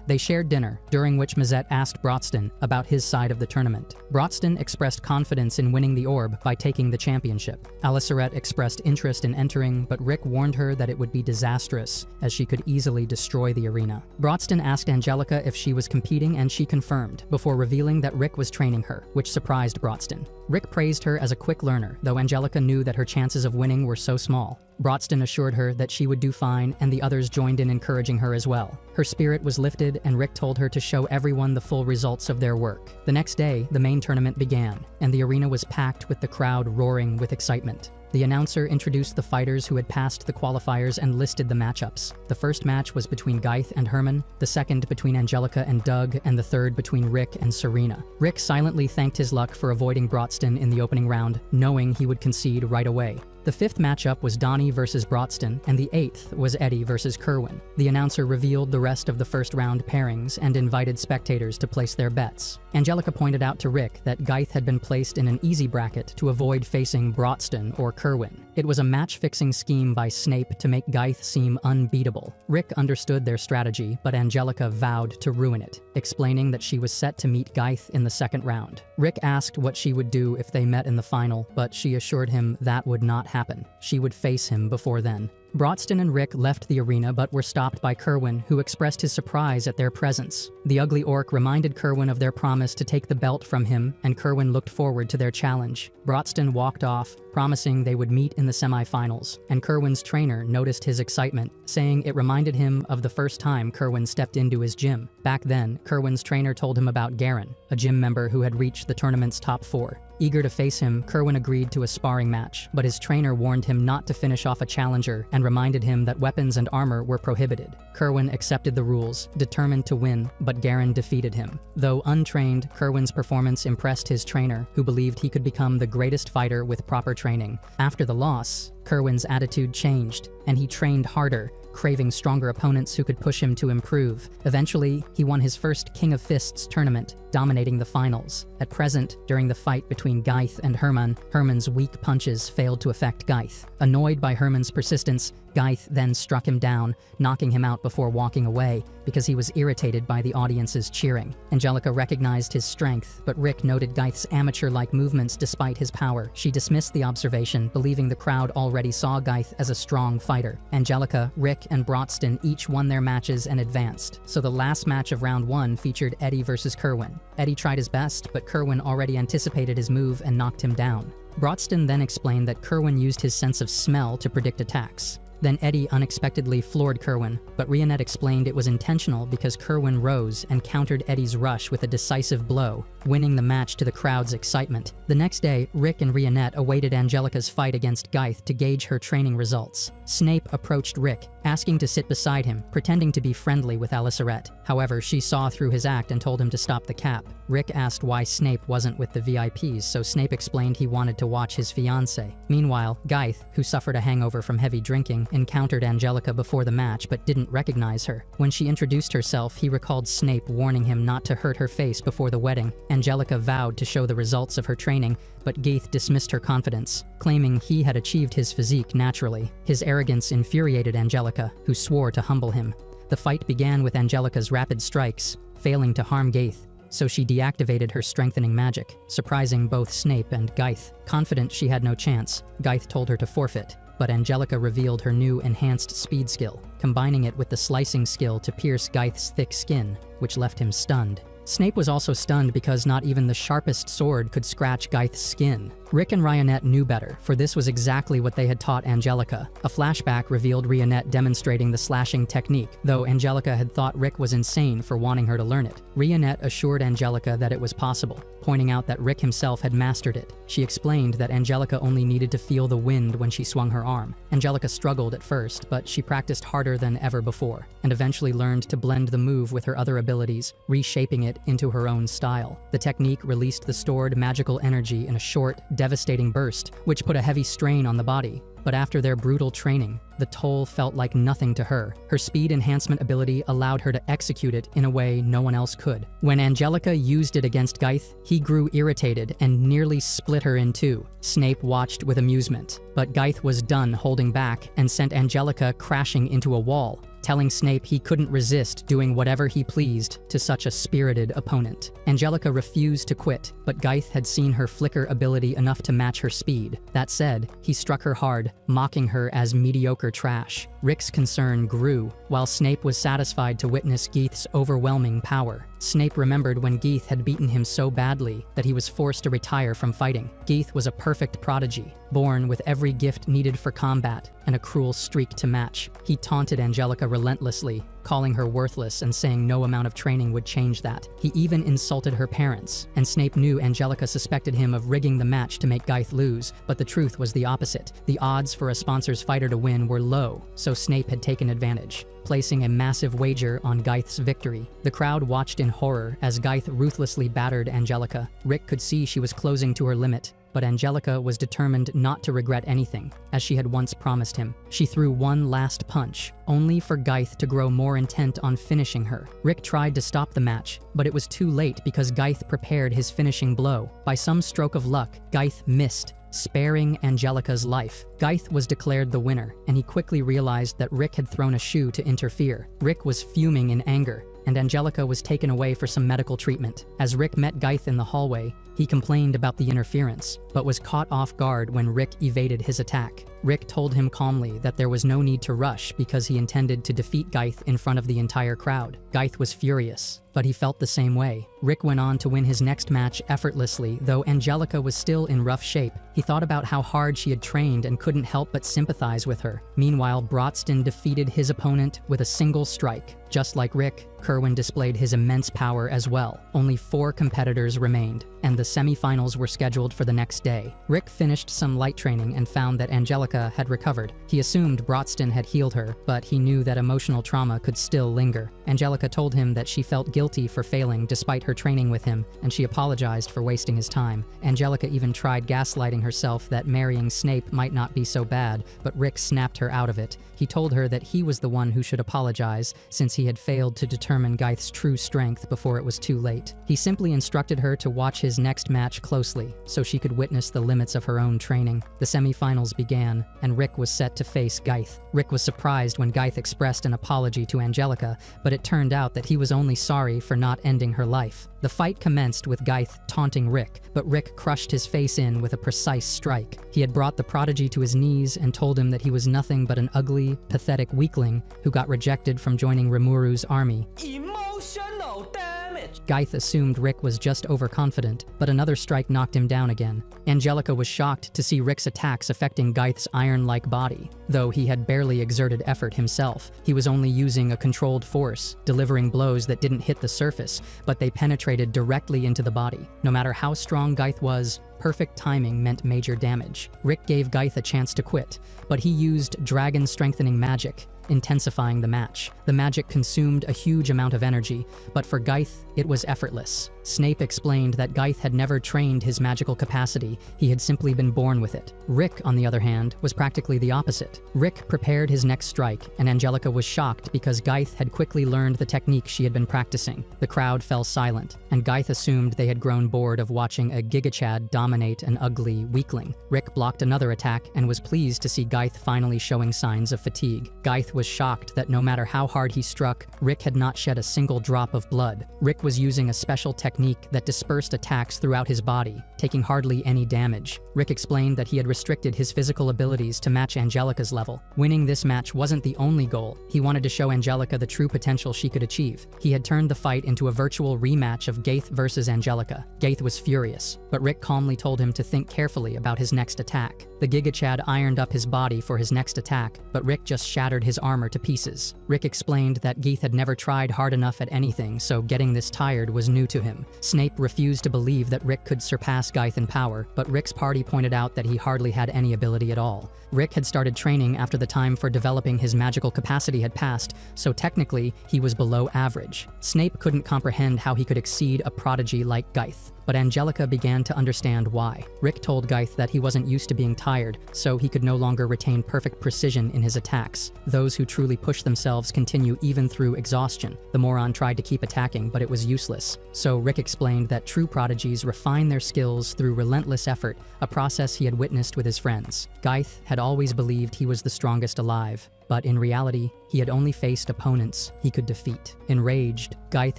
A: They shared dinner, during which Mizette asked Brotston about his side of the tournament. Brotston expressed confidence in winning the orb by taking the championship. Aliceret expressed interest in entering, but Rick warned her that it would be disastrous, as she could easily destroy the arena. Brotston asked Angelica if she was competing, and she confirmed, before revealing that Rick was training her, which surprised Brotston. Rick praised her as a quick learner, though Angelica knew that her chances of winning were so small. Brotston assured her that she would do fine, and the others joined in encouraging her as well. Her spirit was lifted, and Rick told her to show everyone the full results of their work. The next day, the main tournament began, and the arena was packed with the crowd roaring with excitement. The announcer introduced the fighters who had passed the qualifiers and listed the matchups. The first match was between Gaith and Herman, the second between Angelica and Doug, and the third between Rick and Serena. Rick silently thanked his luck for avoiding Brotston in the opening round, knowing he would concede right away. The 5th matchup was Donnie versus Brodston, and the 8th was Eddie versus Kerwin. The announcer revealed the rest of the first round pairings and invited spectators to place their bets. Angelica pointed out to Rick that Geith had been placed in an easy bracket to avoid facing Brodston or Kerwin. It was a match-fixing scheme by Snape to make Geith seem unbeatable. Rick understood their strategy, but Angelica vowed to ruin it, explaining that she was set to meet Geith in the 2nd round. Rick asked what she would do if they met in the final, but she assured him that would not happen. She would face him before then. Brodston and Rick left the arena but were stopped by Kerwin, who expressed his surprise at their presence. The ugly orc reminded Kerwin of their promise to take the belt from him, and Kerwin looked forward to their challenge. Brodston walked off, promising they would meet in the semifinals, and Kerwin's trainer noticed his excitement, saying it reminded him of the first time Kerwin stepped into his gym. Back then, Kerwin's trainer told him about Garen, a gym member who had reached the tournament's top 4. Eager to face him, Kerwin agreed to a sparring match, but his trainer warned him not to finish off a challenger and reminded him that weapons and armor were prohibited. Kerwin accepted the rules, determined to win, but Garen defeated him. Though untrained, Kerwin's performance impressed his trainer, who believed he could become the greatest fighter with proper training. After the loss, Kerwin's attitude changed, and he trained harder, craving stronger opponents who could push him to improve. Eventually, he won his first King of Fists tournament, dominating the finals. At present, during the fight between Geith and Herman, Herman's weak punches failed to affect Geith. Annoyed by Herman's persistence, Geith then struck him down, knocking him out before walking away because he was irritated by the audience's cheering. Angelica recognized his strength, but Rick noted Geith's amateur-like movements despite his power. She dismissed the observation, believing the crowd already saw Geith as a strong fighter. Angelica, Rick, and Brodston each won their matches and advanced, so the last match of round 1 featured Eddie versus Kerwin. Eddie tried his best, but Kerwin already anticipated his move and knocked him down. Brodston then explained that Kerwin used his sense of smell to predict attacks. Then Eddie unexpectedly floored Kerwin, but Rionette explained it was intentional because Kerwin rose and countered Eddie's rush with a decisive blow, winning the match to the crowd's excitement. The next day, Rick and Rionette awaited Angelica's fight against Geith to gauge her training results. Snape approached Rick, asking to sit beside him, pretending to be friendly with Aliceret. However, she saw through his act and told him to stop the cap. Rick asked why Snape wasn't with the VIPs, so Snape explained he wanted to watch his fiancée. Meanwhile, Geith, who suffered a hangover from heavy drinking, encountered Angelica before the match but didn't recognize her. When she introduced herself, he recalled Snape warning him not to hurt her face before the wedding. Angelica vowed to show the results of her training, but Geith dismissed her confidence, claiming he had achieved his physique naturally. His arrogance infuriated Angelica, who swore to humble him. The fight began with Angelica's rapid strikes, failing to harm Geith, so she deactivated her strengthening magic, surprising both Snape and Geith. Confident she had no chance, Geith told her to forfeit, but Angelica revealed her new enhanced speed skill, combining it with the slicing skill to pierce Geith's thick skin, which left him stunned. Snape was also stunned because not even the sharpest sword could scratch Geith's skin. Rick and Rionette knew better, for this was exactly what they had taught Angelica. A flashback revealed Rionette demonstrating the slashing technique, though Angelica had thought Rick was insane for wanting her to learn it. Rionette assured Angelica that it was possible, pointing out that Rick himself had mastered it. She explained that Angelica only needed to feel the wind when she swung her arm. Angelica struggled at first, but she practiced harder than ever before, and eventually learned to blend the move with her other abilities, reshaping it into her own style. The technique released the stored magical energy in a short, devastating burst, which put a heavy strain on the body. But after their brutal training, the toll felt like nothing to her. Her speed enhancement ability allowed her to execute it in a way no one else could. When Angelica used it against Geith, he grew irritated and nearly split her in two. Snape watched with amusement, but Geith was done holding back and sent Angelica crashing into a wall, telling Snape he couldn't resist doing whatever he pleased to such a spirited opponent. Angelica refused to quit, but Geith had seen her flicker ability enough to match her speed. That said, he struck her hard, mocking her as mediocre trash. Rick's concern grew, while Snape was satisfied to witness Geith's overwhelming power. Snape remembered when Geith had beaten him so badly that he was forced to retire from fighting. Geith was a perfect prodigy, born with every gift needed for combat and a cruel streak to match. He taunted Angelica relentlessly, calling her worthless and saying no amount of training would change that. He even insulted her parents, and Snape knew Angelica suspected him of rigging the match to make Geith lose, but the truth was the opposite. The odds for a sponsor's fighter to win were low, so Snape had taken advantage, placing a massive wager on Geith's victory. The crowd watched in horror as Geith ruthlessly battered Angelica. Rick could see she was closing to her limit, but Angelica was determined not to regret anything, as she had once promised him. She threw one last punch, only for Geith to grow more intent on finishing her. Rick tried to stop the match, but it was too late because Geith prepared his finishing blow. By some stroke of luck, Geith missed, sparing Angelica's life. Geith was declared the winner, and he quickly realized that Rick had thrown a shoe to interfere. Rick was fuming in anger, and Angelica was taken away for some medical treatment. As Rick met Geith in the hallway, he complained about the interference, but was caught off guard when Rick evaded his attack. Rick told him calmly that there was no need to rush because he intended to defeat Geith in front of the entire crowd. Geith was furious, but he felt the same way. Rick went on to win his next match effortlessly, though Angelica was still in rough shape. He thought about how hard she had trained and couldn't help but sympathize with her. Meanwhile, Brodston defeated his opponent with a single strike. Just like Rick, Kerwin displayed his immense power as well. Only 4 competitors remained, and the semifinals were scheduled for the next day. Rick finished some light training and found that Angelica had recovered. He assumed Brodston had healed her, but he knew that emotional trauma could still linger. Angelica told him that she felt guilty for failing despite her training with him, and she apologized for wasting his time. Angelica even tried gaslighting herself that marrying Snape might not be so bad, but Rick snapped her out of it. He told her that he was the one who should apologize, since he had failed to determine Geith's true strength before it was too late. He simply instructed her to watch his next match closely, so she could witness the limits of her own training. The semifinals began, and Rick was set to face Geith. Rick was surprised when Geith expressed an apology to Angelica, but it turned out that he was only sorry for not ending her life. The fight commenced with Geith taunting Rick, but Rick crushed his face in with a precise strike. He had brought the prodigy to his knees and told him that he was nothing but an ugly, pathetic weakling who got rejected from joining Rimuru's army.
D: Emotional damage.
A: Geith assumed Rick was just overconfident, but another strike knocked him down again. Angelica was shocked to see Rick's attacks affecting Geith's iron-like body. Though he had barely exerted effort himself, he was only using a controlled force, delivering blows that didn't hit the surface, but they penetrated directly into the body. No matter how strong Geith was, perfect timing meant major damage. Rick gave Geith a chance to quit, but he used dragon strengthening magic, intensifying the match. The magic consumed a huge amount of energy, but for Geith, it was effortless. Snape explained that Geith had never trained his magical capacity, he had simply been born with it. Rick, on the other hand, was practically the opposite. Rick prepared his next strike, and Angelica was shocked because Geith had quickly learned the technique she had been practicing. The crowd fell silent, and Geith assumed they had grown bored of watching a Gigachad dominate an ugly weakling. Rick blocked another attack and was pleased to see Geith finally showing signs of fatigue. Geith was shocked that no matter how hard he struck, Rick had not shed a single drop of blood. Rick was using a special technique that dispersed attacks throughout his body, taking hardly any damage. Rick explained that he had restricted his physical abilities to match Angelica's level. Winning this match wasn't the only goal. He wanted to show Angelica the true potential she could achieve. He had turned the fight into a virtual rematch of Geith versus Angelica. Geith was furious, but Rick calmly told him to think carefully about his next attack. The Gigachad ironed up his body for his next attack, but Rick just shattered his armor to pieces. Rick explained that Geith had never tried hard enough at anything, so getting this tired was new to him. Snape refused to believe that Rick could surpass Geith in power, but Rick's party pointed out that he hardly had any ability at all. Rick had started training after the time for developing his magical capacity had passed, so technically, he was below average. Snape couldn't comprehend how he could exceed a prodigy like Geith, but Angelica began to understand why. Rick told Geith that he wasn't used to being tired, so he could no longer retain perfect precision in his attacks. Those who truly push themselves continue even through exhaustion. The moron tried to keep attacking, but it was useless. So Rick explained that true prodigies refine their skills through relentless effort, a process he had witnessed with his friends. Geith had always believed he was the strongest alive, but in reality, he had only faced opponents he could defeat. Enraged, Geith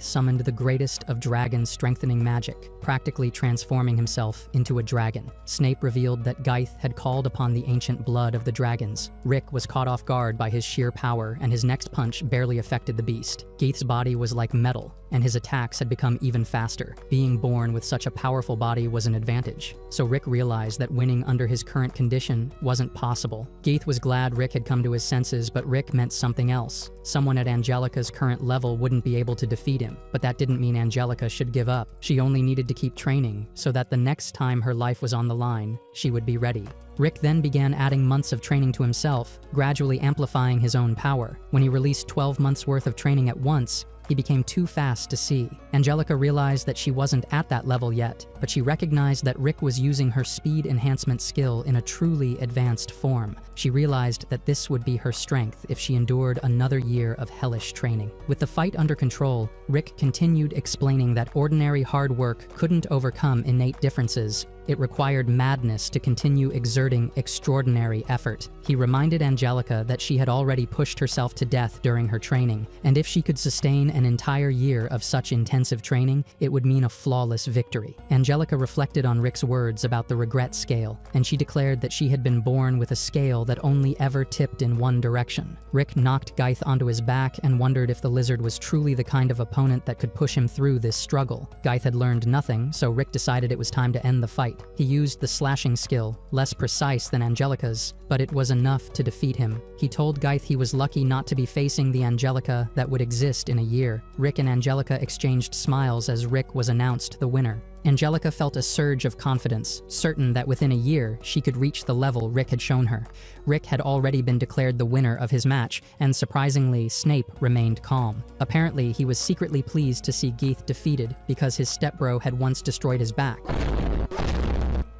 A: summoned the greatest of dragon strengthening magic, practically transforming himself into a dragon. Snape revealed that Geith had called upon the ancient blood of the dragons. Rick was caught off guard by his sheer power, and his next punch barely affected the beast. Geith's body was like metal, and his attacks had become even faster. Being born with such a powerful body was an advantage, so Rick realized that winning under his current condition wasn't possible. Geith was glad Rick had come to his senses, but Rick meant something else. Someone at Angelica's current level wouldn't be able to defeat him, but that didn't mean Angelica should give up. She only needed to keep training, so that the next time her life was on the line, she would be ready. Rick then began adding months of training to himself, gradually amplifying his own power. When he released 12 months worth of training at once, He became too fast to see. Angelica realized that she wasn't at that level yet, but she recognized that Rick was using her speed enhancement skill in a truly advanced form. She realized that this would be her strength if she endured another year of hellish training. With the fight under control, Rick continued explaining that ordinary hard work couldn't overcome innate differences. It required madness to continue exerting extraordinary effort. He reminded Angelica that she had already pushed herself to death during her training, and if she could sustain an entire year of such intensive training, it would mean a flawless victory. Angelica reflected on Rick's words about the regret scale, and she declared that she had been born with a scale that only ever tipped in one direction. Rick knocked Geith onto his back and wondered if the lizard was truly the kind of opponent that could push him through this struggle. Geith had learned nothing, so Rick decided it was time to end the fight. He used the slashing skill, less precise than Angelica's, but it was enough to defeat him. He told Geith he was lucky not to be facing the Angelica that would exist in a year. Rick and Angelica exchanged smiles as Rick was announced the winner. Angelica felt a surge of confidence, certain that within a year she could reach the level Rick had shown her. Rick had already been declared the winner of his match, and surprisingly, Snape remained calm. Apparently, he was secretly pleased to see Geith defeated because his stepbro had once destroyed his back.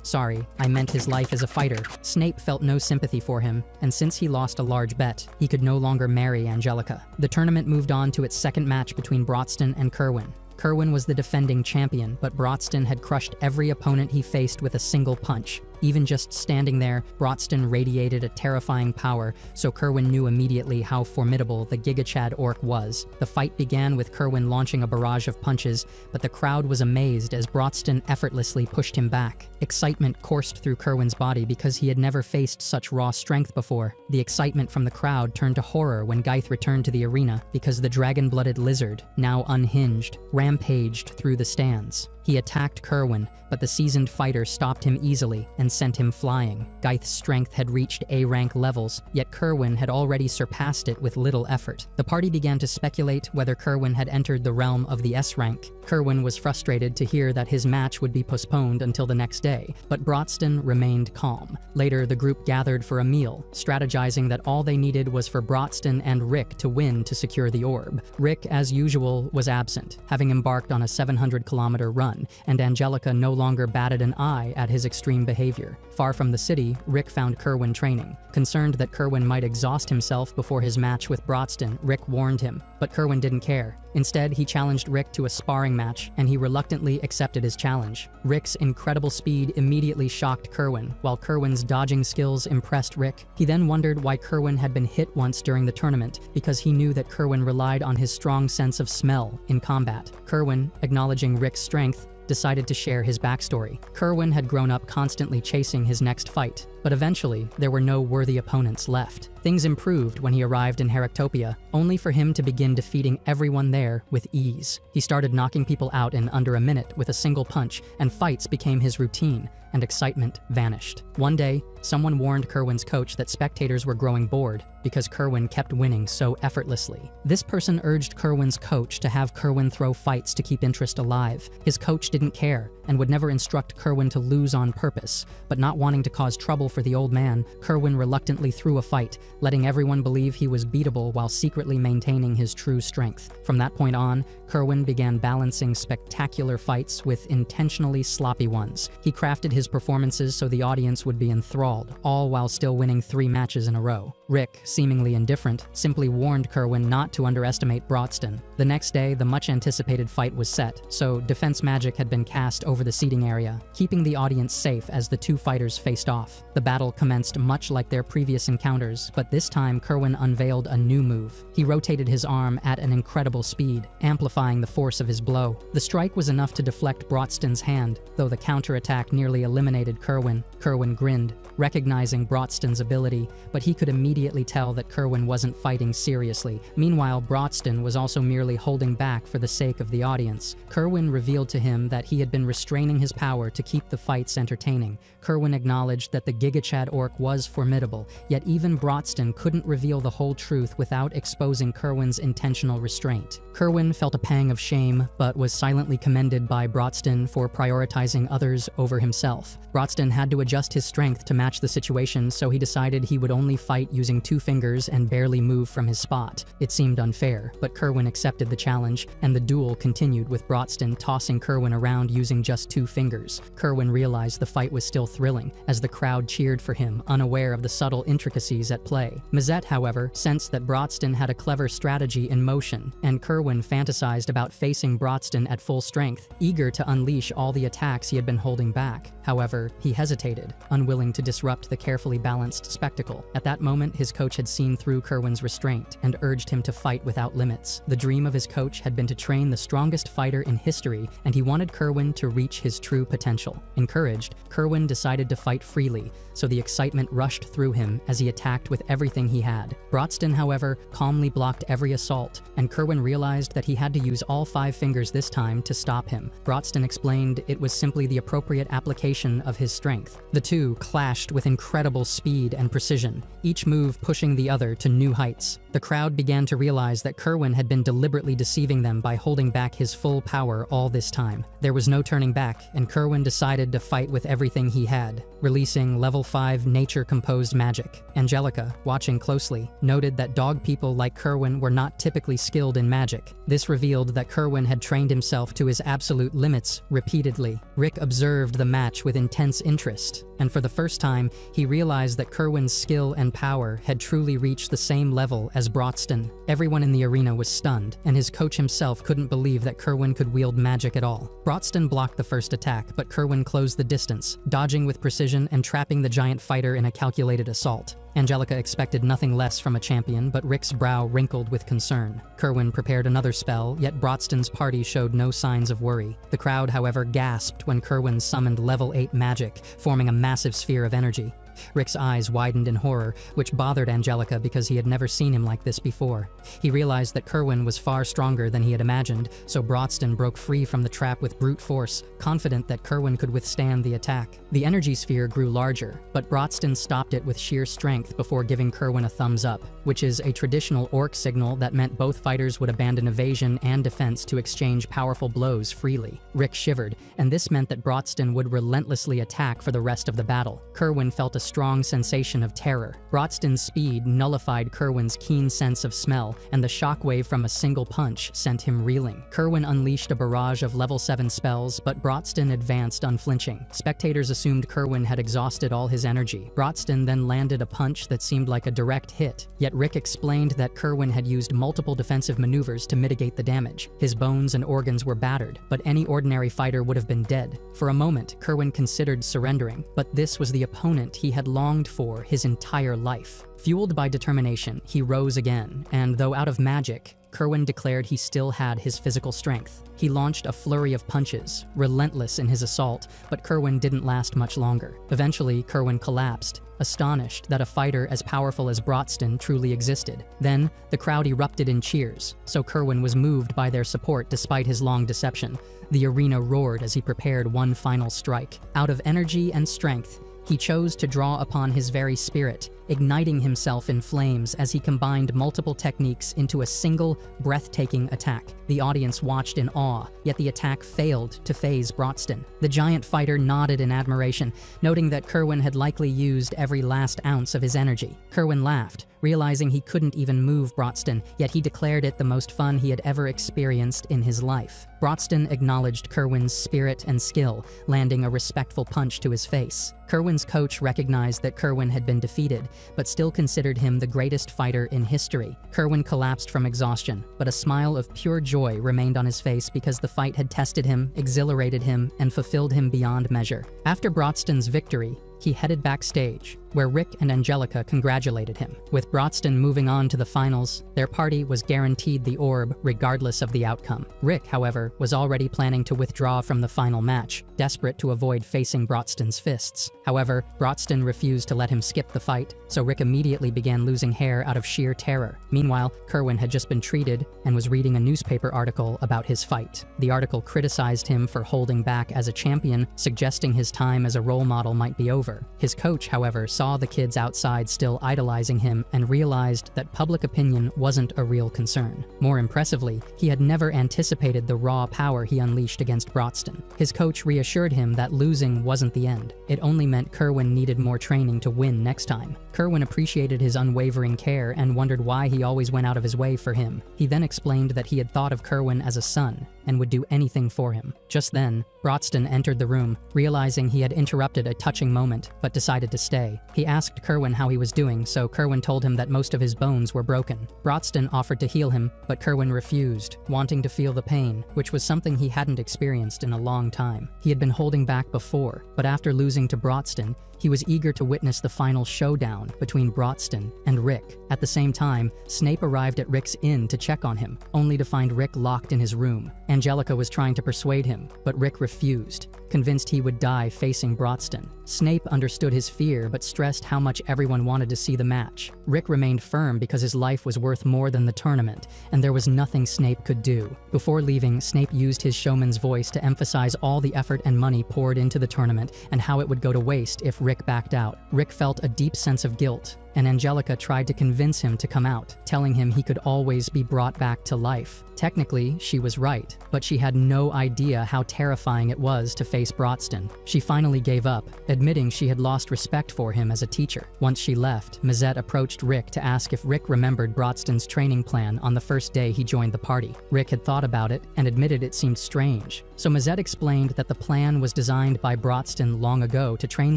A: Sorry, I meant his life as a fighter. Snape felt no sympathy for him, and since he lost a large bet, he could no longer marry Angelica. The tournament moved on to its second match between Brodston and Kerwin. Kerwin was the defending champion, but Brodston had crushed every opponent he faced with a single punch. Even just standing there, Brodston radiated a terrifying power, so Kerwin knew immediately how formidable the Giga Chad orc was. The fight began with Kerwin launching a barrage of punches, but the crowd was amazed as Brodston effortlessly pushed him back. Excitement coursed through Kerwin's body because he had never faced such raw strength before. The excitement from the crowd turned to horror when Geith returned to the arena because the dragon-blooded lizard, now unhinged, rampaged through the stands. He attacked Kerwin, but the seasoned fighter stopped him easily and sent him flying. Geith's strength had reached A-rank levels, yet Kerwin had already surpassed it with little effort. The party began to speculate whether Kerwin had entered the realm of the S-rank. Kerwin was frustrated to hear that his match would be postponed until the next day, but Brodston remained calm. Later, the group gathered for a meal, strategizing that all they needed was for Brodston and Rick to win to secure the orb. Rick, as usual, was absent, having embarked on a 700-kilometer run, and Angelica no longer batted an eye at his extreme behavior. Far from the city, Rick found Kerwin training. Concerned that Kerwin might exhaust himself before his match with Brodston, Rick warned him, but Kerwin didn't care. Instead, he challenged Rick to a sparring match, and he reluctantly accepted his challenge. Rick's incredible speed immediately shocked Kerwin, while Kerwin's dodging skills impressed Rick. He then wondered why Kerwin had been hit once during the tournament, because he knew that Kerwin relied on his strong sense of smell in combat. Kerwin, acknowledging Rick's strength, decided to share his backstory. Kerwin had grown up constantly chasing his next fight, but eventually there were no worthy opponents left. Things improved when he arrived in Heractopia, only for him to begin defeating everyone there with ease. He started knocking people out in under a minute with a single punch, and fights became his routine, and excitement vanished. One day, someone warned Kerwin's coach that spectators were growing bored because Kerwin kept winning so effortlessly. This person urged Kerwin's coach to have Kerwin throw fights to keep interest alive. His coach didn't care and would never instruct Kerwin to lose on purpose, but not wanting to cause trouble for the old man, Kerwin reluctantly threw a fight, letting everyone believe he was beatable while secretly maintaining his true strength. From that point on, Kerwin began balancing spectacular fights with intentionally sloppy ones. He crafted his performances so the audience would be enthralled, all while still winning 3 matches in a row. Rick, seemingly indifferent, simply warned Kerwin not to underestimate Brodston. The next day, the much-anticipated fight was set, so defense magic had been cast over the seating area, keeping the audience safe as the two fighters faced off. The battle commenced much like their previous encounters, but this time Kerwin unveiled a new move. He rotated his arm at an incredible speed, amplifying the force of his blow. The strike was enough to deflect Brodston's hand, though the counterattack nearly eliminated Kerwin. Kerwin grinned, recognizing Brodston's ability, but he could immediately tell that Kerwin wasn't fighting seriously. Meanwhile, Brodston was also merely holding back for the sake of the audience. Kerwin revealed to him that he had been restraining his power to keep the fights entertaining. Kerwin acknowledged that the Giga Chad orc was formidable, yet even Brodston couldn't reveal the whole truth without exposing Kerwin's intentional restraint. Kerwin felt a pang of shame, but was silently commended by Brodston for prioritizing others over himself. Brodston had to adjust his strength to match match the situation, so he decided he would only fight using 2 fingers and barely move from his spot. It seemed unfair, but Kerwin accepted the challenge, and the duel continued with Brodston tossing Kerwin around using just 2 fingers. Kerwin realized the fight was still thrilling, as the crowd cheered for him, unaware of the subtle intricacies at play. Mazette, however, sensed that Brodston had a clever strategy in motion, and Kerwin fantasized about facing Brodston at full strength, eager to unleash all the attacks he had been holding back. However, he hesitated, unwilling to disrupt the carefully balanced spectacle. At that moment, his coach had seen through Kerwin's restraint and urged him to fight without limits. The dream of his coach had been to train the strongest fighter in history, and he wanted Kerwin to reach his true potential. Encouraged, Kerwin decided to fight freely, so the excitement rushed through him as he attacked with everything he had. Brodston, however, calmly blocked every assault, and Kerwin realized that he had to use all 5 fingers this time to stop him. Brodston explained it was simply the appropriate application of his strength. The two clashed with incredible speed and precision, each move pushing the other to new heights. The crowd began to realize that Kerwin had been deliberately deceiving them by holding back his full power all this time. There was no turning back, and Kerwin decided to fight with everything he had, releasing level 5 nature-composed magic. Angelica, watching closely, noted that dog people like Kerwin were not typically skilled in magic. This revealed that Kerwin had trained himself to his absolute limits repeatedly. Rick observed the match with intense interest, and for the first time, he realized that Kerwin's skill and power had truly reached the same level as Brodston. Everyone in the arena was stunned, and his coach himself couldn't believe that Kerwin could wield magic at all. Brodston blocked the first attack, but Kerwin closed the distance, dodging with precision and trapping the giant fighter in a calculated assault. Angelica expected nothing less from a champion, but Rick's brow wrinkled with concern. Kerwin prepared another spell, yet Brodston's party showed no signs of worry. The crowd, however, gasped when Kerwin summoned level 8 magic, forming a massive sphere of energy. Rick's eyes widened in horror, which bothered Angelica because he had never seen him like this before. He realized that Kerwin was far stronger than he had imagined, so Brodston broke free from the trap with brute force, confident that Kerwin could withstand the attack. The energy sphere grew larger, but Brodston stopped it with sheer strength before giving Kerwin a thumbs up, which is a traditional orc signal that meant both fighters would abandon evasion and defense to exchange powerful blows freely. Rick shivered, and this meant that Brodston would relentlessly attack for the rest of the battle. Kerwin felt a strong sensation of terror. Brodston's speed nullified Kerwin's keen sense of smell, and the shockwave from a single punch sent him reeling. Kerwin unleashed a barrage of level 7 spells, but Brodston advanced unflinching. Spectators assumed Kerwin had exhausted all his energy. Brodston then landed a punch that seemed like a direct hit, yet Rick explained that Kerwin had used multiple defensive maneuvers to mitigate the damage. His bones and organs were battered, but any ordinary fighter would have been dead. For a moment, Kerwin considered surrendering, but this was the opponent he had longed for his entire life. Fueled by determination, he rose again, and though out of magic, Kerwin declared he still had his physical strength. He launched a flurry of punches, relentless in his assault, but Kerwin didn't last much longer. Eventually, Kerwin collapsed, astonished that a fighter as powerful as Brodston truly existed. Then, the crowd erupted in cheers, so Kerwin was moved by their support despite his long deception. The arena roared as he prepared one final strike. Out of energy and strength, he chose to draw upon his very spirit, igniting himself in flames as he combined multiple techniques into a single, breathtaking attack. The audience watched in awe, yet the attack failed to faze Brodston. The giant fighter nodded in admiration, noting that Kerwin had likely used every last ounce of his energy. Kerwin laughed, realizing he couldn't even move Brodston, yet he declared it the most fun he had ever experienced in his life. Brodston acknowledged Kerwin's spirit and skill, landing a respectful punch to his face. Kerwin's coach recognized that Kerwin had been defeated, but still considered him the greatest fighter in history. Kerwin collapsed from exhaustion, but a smile of pure joy remained on his face because the fight had tested him, exhilarated him, and fulfilled him beyond measure. After Brodston's victory, he headed backstage, where Rick and Angelica congratulated him. With Brodston moving on to the finals, their party was guaranteed the orb regardless of the outcome. Rick, however, was already planning to withdraw from the final match, desperate to avoid facing Brodston's fists. However, Brodston refused to let him skip the fight, so Rick immediately began losing hair out of sheer terror. Meanwhile, Kerwin had just been treated and was reading a newspaper article about his fight. The article criticized him for holding back as a champion, suggesting his time as a role model might be over. His coach, however, saw saw the kids outside still idolizing him and realized that public opinion wasn't a real concern. More impressively, he had never anticipated the raw power he unleashed against Brodston. His coach reassured him that losing wasn't the end. It only meant Kerwin needed more training to win next time. Kerwin appreciated his unwavering care and wondered why he always went out of his way for him. He then explained that he had thought of Kerwin as a son and would do anything for him. Just then, Brodston entered the room, realizing he had interrupted a touching moment, but decided to stay. He asked Kerwin how he was doing, so Kerwin told him that most of his bones were broken. Brodston offered to heal him, but Kerwin refused, wanting to feel the pain, which was something he hadn't experienced in a long time. He had been holding back before, but after losing to Brodston, he was eager to witness the final showdown between Brodston and Rick. At the same time, Snape arrived at Rick's inn to check on him, only to find Rick locked in his room. Angelica was trying to persuade him, but Rick refused, convinced he would die facing Brodston. Snape understood his fear, but stressed how much everyone wanted to see the match. Rick remained firm because his life was worth more than the tournament, and there was nothing Snape could do. Before leaving, Snape used his showman's voice to emphasize all the effort and money poured into the tournament and how it would go to waste if Rick backed out. Rick felt a deep sense of guilt, and Angelica tried to convince him to come out, telling him he could always be brought back to life. Technically, she was right, but she had no idea how terrifying it was to face Brodston. She finally gave up, admitting she had lost respect for him as a teacher. Once she left, Mazette approached Rick to ask if Rick remembered Brodston's training plan on the first day he joined the party. Rick had thought about it and admitted it seemed strange. So Mazette explained that the plan was designed by Brodston long ago to train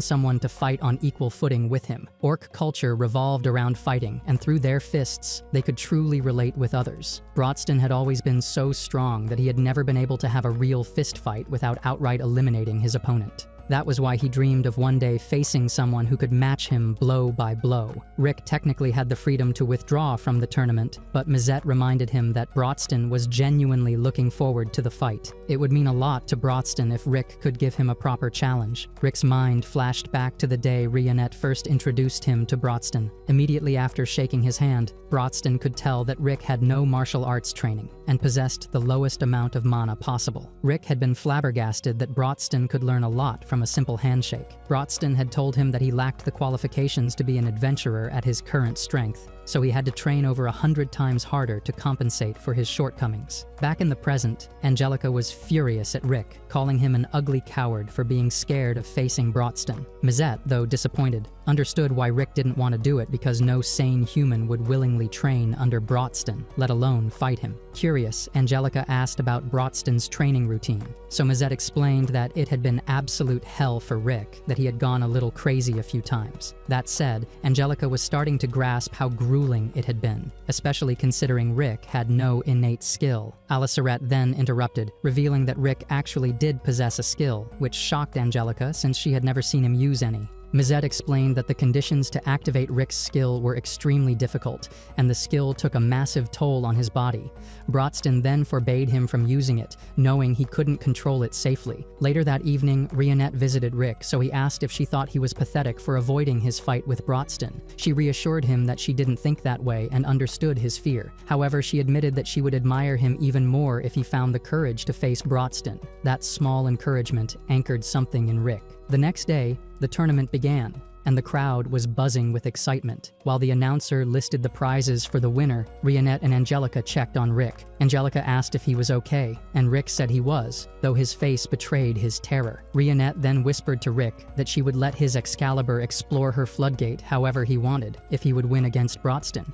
A: someone to fight on equal footing with him. Orc culture revolved around fighting, and through their fists, they could truly relate with others. Brodston had always been so strong that he had never been able to have a real fist fight without outright eliminating his opponent. That was why he dreamed of one day facing someone who could match him blow by blow. Rick technically had the freedom to withdraw from the tournament, but Mazette reminded him that Brodston was genuinely looking forward to the fight. It would mean a lot to Brodston if Rick could give him a proper challenge. Rick's mind flashed back to the day Rionette first introduced him to Brodston. Immediately after shaking his hand, Brodston could tell that Rick had no martial arts training and possessed the lowest amount of mana possible. Rick had been flabbergasted that Brodston could learn a lot from a simple handshake. Brodston had told him that he lacked the qualifications to be an adventurer at his current strength, so he had to train over 100 times harder to compensate for his shortcomings. Back in the present, Angelica was furious at Rick, calling him an ugly coward for being scared of facing Brodston. Mazette, though disappointed, understood why Rick didn't want to do it because no sane human would willingly train under Brodston, let alone fight him. Curious, Angelica asked about Brodston's training routine, so Mazette explained that it had been absolute hell for Rick, that he had gone a little crazy a few times. That said, Angelica was starting to grasp how grueling it had been, especially considering Rick had no innate skill. Aliceret then interrupted, revealing that Rick actually did possess a skill, which shocked Angelica since she had never seen him use any. Mazette explained that the conditions to activate Rick's skill were extremely difficult, and the skill took a massive toll on his body. Brodston then forbade him from using it, knowing he couldn't control it safely. Later that evening, Rionette visited Rick, so he asked if she thought he was pathetic for avoiding his fight with Brodston. She reassured him that she didn't think that way and understood his fear. However, she admitted that she would admire him even more if he found the courage to face Brodston. That small encouragement anchored something in Rick. The next day, the tournament began, and the crowd was buzzing with excitement. While the announcer listed the prizes for the winner, Rionette and Angelica checked on Rick. Angelica asked if he was okay, and Rick said he was, though his face betrayed his terror. Rionette then whispered to Rick that she would let his Excalibur explore her floodgate however he wanted, if he would win against Brodston.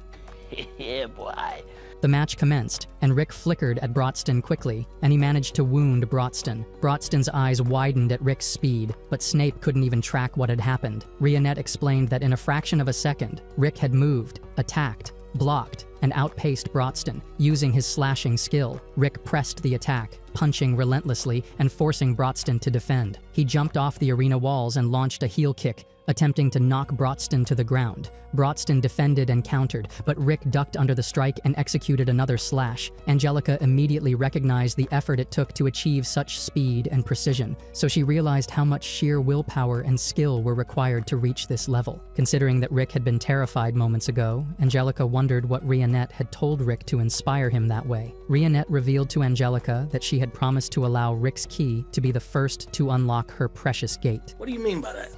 D: Yeah, boy.
A: The match commenced, and Rick flickered at Brodston quickly, and he managed to wound Brodston. Brodston's eyes widened at Rick's speed, but Snape couldn't even track what had happened. Rionette explained that in a fraction of a second, Rick had moved, attacked, blocked, and outpaced Brodston, using his slashing skill. Rick pressed the attack, punching relentlessly and forcing Brodston to defend. He jumped off the arena walls and launched a heel kick, attempting to knock Brodston to the ground. Brodston defended and countered, but Rick ducked under the strike and executed another slash. Angelica immediately recognized the effort it took to achieve such speed and precision, so she realized how much sheer willpower and skill were required to reach this level. Considering that Rick had been terrified moments ago, Angelica wondered what Rionette had told Rick to inspire him that way. Rionette revealed to Angelica that she had promised to allow Rick's key to be the first to unlock her precious gate.
D: What do you mean by that?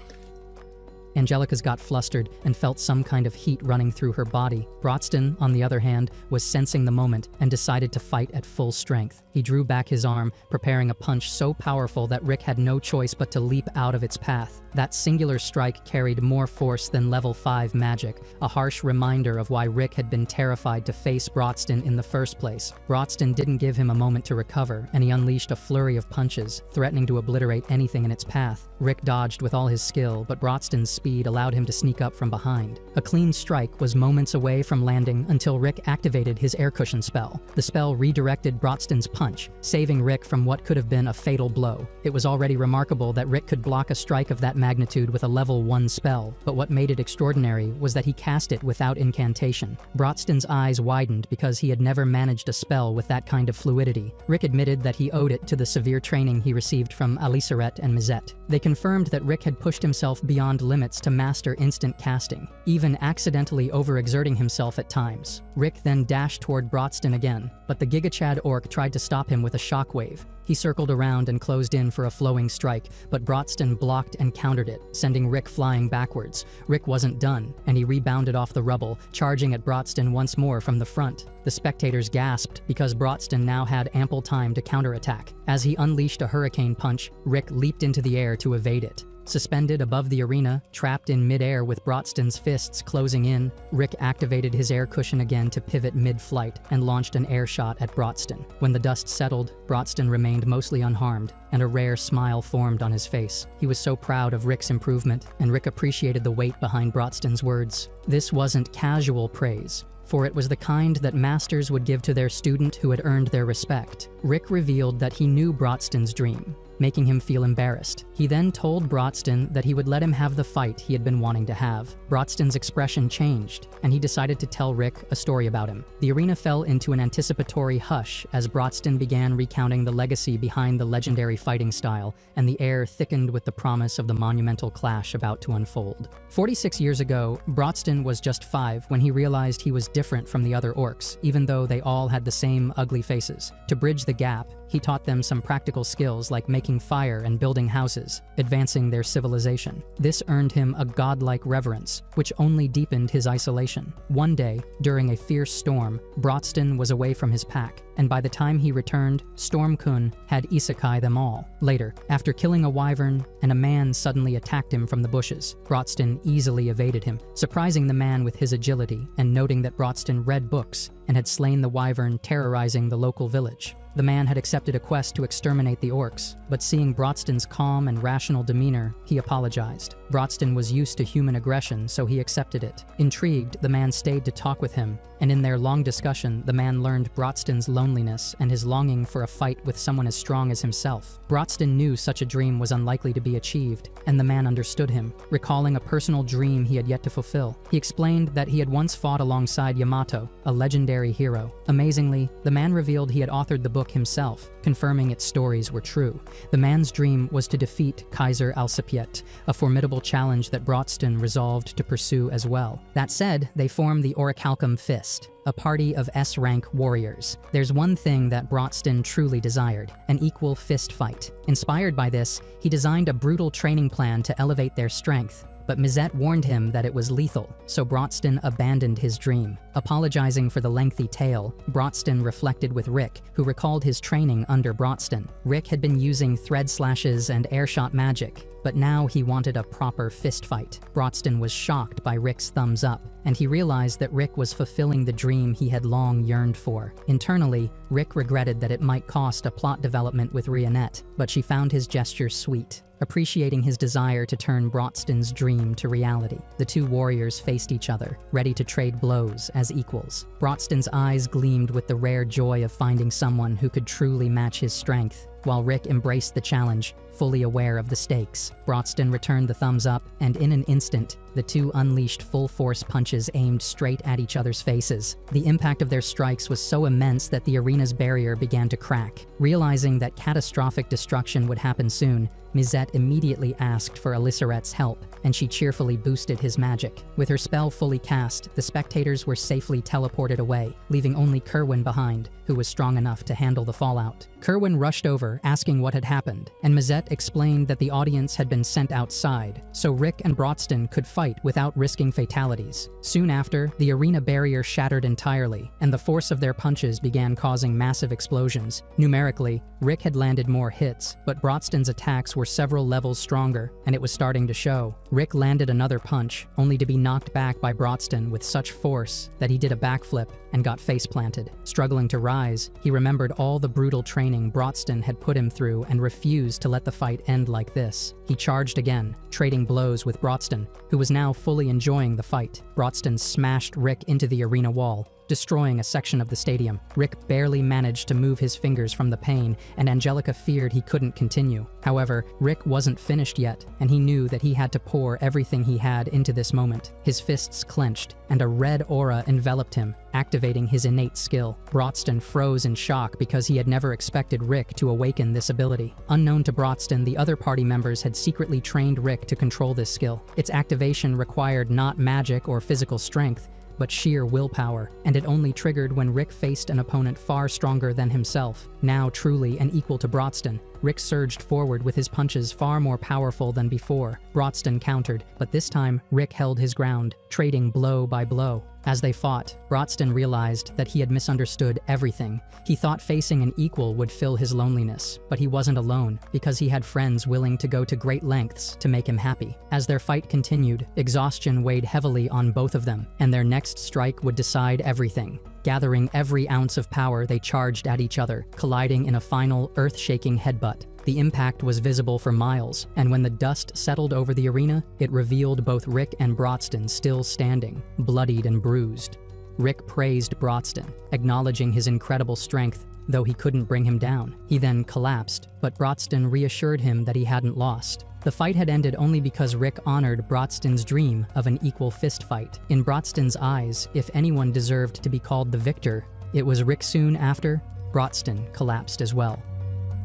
A: Angelica's got flustered and felt some kind of heat running through her body. Brodston, on the other hand, was sensing the moment and decided to fight at full strength. He drew back his arm, preparing a punch so powerful that Rick had no choice but to leap out of its path. That singular strike carried more force than level 5 magic, a harsh reminder of why Rick had been terrified to face Brodston in the first place. Brodston didn't give him a moment to recover, and he unleashed a flurry of punches, threatening to obliterate anything in its path. Rick dodged with all his skill, but Brodston's speed allowed him to sneak up from behind. A clean strike was moments away from landing until Rick activated his air cushion spell. The spell redirected Brodston's punch, saving Rick from what could have been a fatal blow. It was already remarkable that Rick could block a strike of that magnitude with a level 1 spell, but what made it extraordinary was that he cast it without incantation. Brodston's eyes widened because he had never managed a spell with that kind of fluidity. Rick admitted that he owed it to the severe training he received from Aliceret and Mizette. They confirmed that Rick had pushed himself beyond limits to master instant casting, even accidentally overexerting himself at times. Rick then dashed toward Brodston again, but the Giga Chad orc tried to stop him with a shockwave. He circled around and closed in for a flowing strike, but Brodston blocked and countered it, sending Rick flying backwards. Rick wasn't done, and he rebounded off the rubble, charging at Brodston once more from the front. The spectators gasped because Brodston now had ample time to counterattack. As he unleashed a hurricane punch, Rick leaped into the air to evade it. Suspended above the arena, trapped in mid-air with Brodston's fists closing in, Rick activated his air cushion again to pivot mid-flight and launched an air shot at Brodston. When the dust settled, Brodston remained mostly unharmed, and a rare smile formed on his face. He was so proud of Rick's improvement, and Rick appreciated the weight behind Brodston's words. This wasn't casual praise, for it was the kind that masters would give to their student who had earned their respect. Rick revealed that he knew Brodston's dream, making him feel embarrassed. He then told Brodston that he would let him have the fight he had been wanting to have. Brodston's expression changed, and he decided to tell Rick a story about him. The arena fell into an anticipatory hush as Brodston began recounting the legacy behind the legendary fighting style, and the air thickened with the promise of the monumental clash about to unfold. 46 years ago, Brodston was just 5 when he realized he was different from the other orcs, even though they all had the same ugly faces. To bridge the gap, he taught them some practical skills like making fire and building houses, advancing their civilization. This earned him a godlike reverence, which only deepened his isolation. One day, during a fierce storm, Brodston was away from his pack, and by the time he returned, Storm Kun had isekai them all. Later, after killing a wyvern, and a man suddenly attacked him from the bushes, Brodston easily evaded him, surprising the man with his agility and noting that Brodston read books and had slain the wyvern, terrorizing the local village. The man had accepted a quest to exterminate the orcs, but seeing Brodston's calm and rational demeanor, he apologized. Brodston was used to human aggression, so he accepted it. Intrigued, the man stayed to talk with him, and in their long discussion, the man learned Brodston's loneliness and his longing for a fight with someone as strong as himself. Brodston knew such a dream was unlikely to be achieved, and the man understood him, recalling a personal dream he had yet to fulfill. He explained that he had once fought alongside Yamato, a legendary hero. Amazingly, the man revealed he had authored the book himself, confirming its stories were true. The man's dream was to defeat Kaiser Alcipiet, a formidable challenge that Brodston resolved to pursue as well. That said, they formed the Orichalcum Fist, a party of S-rank warriors. There's one thing that Brodston truly desired: an equal fist fight. Inspired by this, he designed a brutal training plan to elevate their strength, but Mizette warned him that it was lethal, so Brodston abandoned his dream. Apologizing for the lengthy tale, Brodston reflected with Rick, who recalled his training under Brodston. Rick had been using thread slashes and airshot magic, but now he wanted a proper fist fight. Brodston was shocked by Rick's thumbs up, and he realized that Rick was fulfilling the dream he had long yearned for. Internally, Rick regretted that it might cost a plot development with Rionette, but she found his gesture sweet, appreciating his desire to turn Brodston's dream to reality. The two warriors faced each other, ready to trade blows as equals. Brodston's eyes gleamed with the rare joy of finding someone who could truly match his strength, while Rick embraced the challenge, fully aware of the stakes. Brodston returned the thumbs up, and in an instant, the two unleashed full-force punches aimed straight at each other's faces. The impact of their strikes was so immense that the arena's barrier began to crack. Realizing that catastrophic destruction would happen soon, Mizette immediately asked for Alicerette's help, and she cheerfully boosted his magic. With her spell fully cast, the spectators were safely teleported away, leaving only Kerwin behind, who was strong enough to handle the fallout. Kerwin rushed over, asking what had happened, and Mizette explained that the audience had been sent outside, so Rick and Brodston could fight without risking fatalities. Soon after, the arena barrier shattered entirely, and the force of their punches began causing massive explosions. Numerically, Rick had landed more hits, but Brodston's attacks were several levels stronger, and it was starting to show. Rick landed another punch, only to be knocked back by Brodston with such force that he did a backflip and got face-planted. Struggling to rise, he remembered all the brutal training Brodston had put him through and refused to let the fight end like this. He charged again, trading blows with Brodston, who was now fully enjoying the fight. Brodston smashed Rick into the arena wall, destroying a section of the stadium. Rick barely managed to move his fingers from the pain, and Angelica feared he couldn't continue. However, Rick wasn't finished yet, and he knew that he had to pour everything he had into this moment. His fists clenched, and a red aura enveloped him, activating his innate skill. Brodston froze in shock because he had never expected Rick to awaken this ability. Unknown to Brodston, the other party members had secretly trained Rick to control this skill. Its activation required not magic or physical strength, but sheer willpower, and it only triggered when Rick faced an opponent far stronger than himself. Now truly an equal to Brodston, Rick surged forward with his punches far more powerful than before. Brodston countered, but this time Rick held his ground, trading blow by blow. As they fought, Brodston realized that he had misunderstood everything. He thought facing an equal would fill his loneliness, but he wasn't alone, because he had friends willing to go to great lengths to make him happy. As their fight continued, exhaustion weighed heavily on both of them, and their next strike would decide everything. Gathering every ounce of power, they charged at each other, colliding in a final, earth-shaking headbutt. The impact was visible for miles, and when the dust settled over the arena, it revealed both Rick and Brodston still standing, bloodied and bruised. Rick praised Brodston, acknowledging his incredible strength, though he couldn't bring him down. He then collapsed, but Brodston reassured him that he hadn't lost. The fight had ended only because Rick honored Brodston's dream of an equal fist fight. In Brodston's eyes, if anyone deserved to be called the victor, it was Rick. Soon after, Brodston collapsed as well.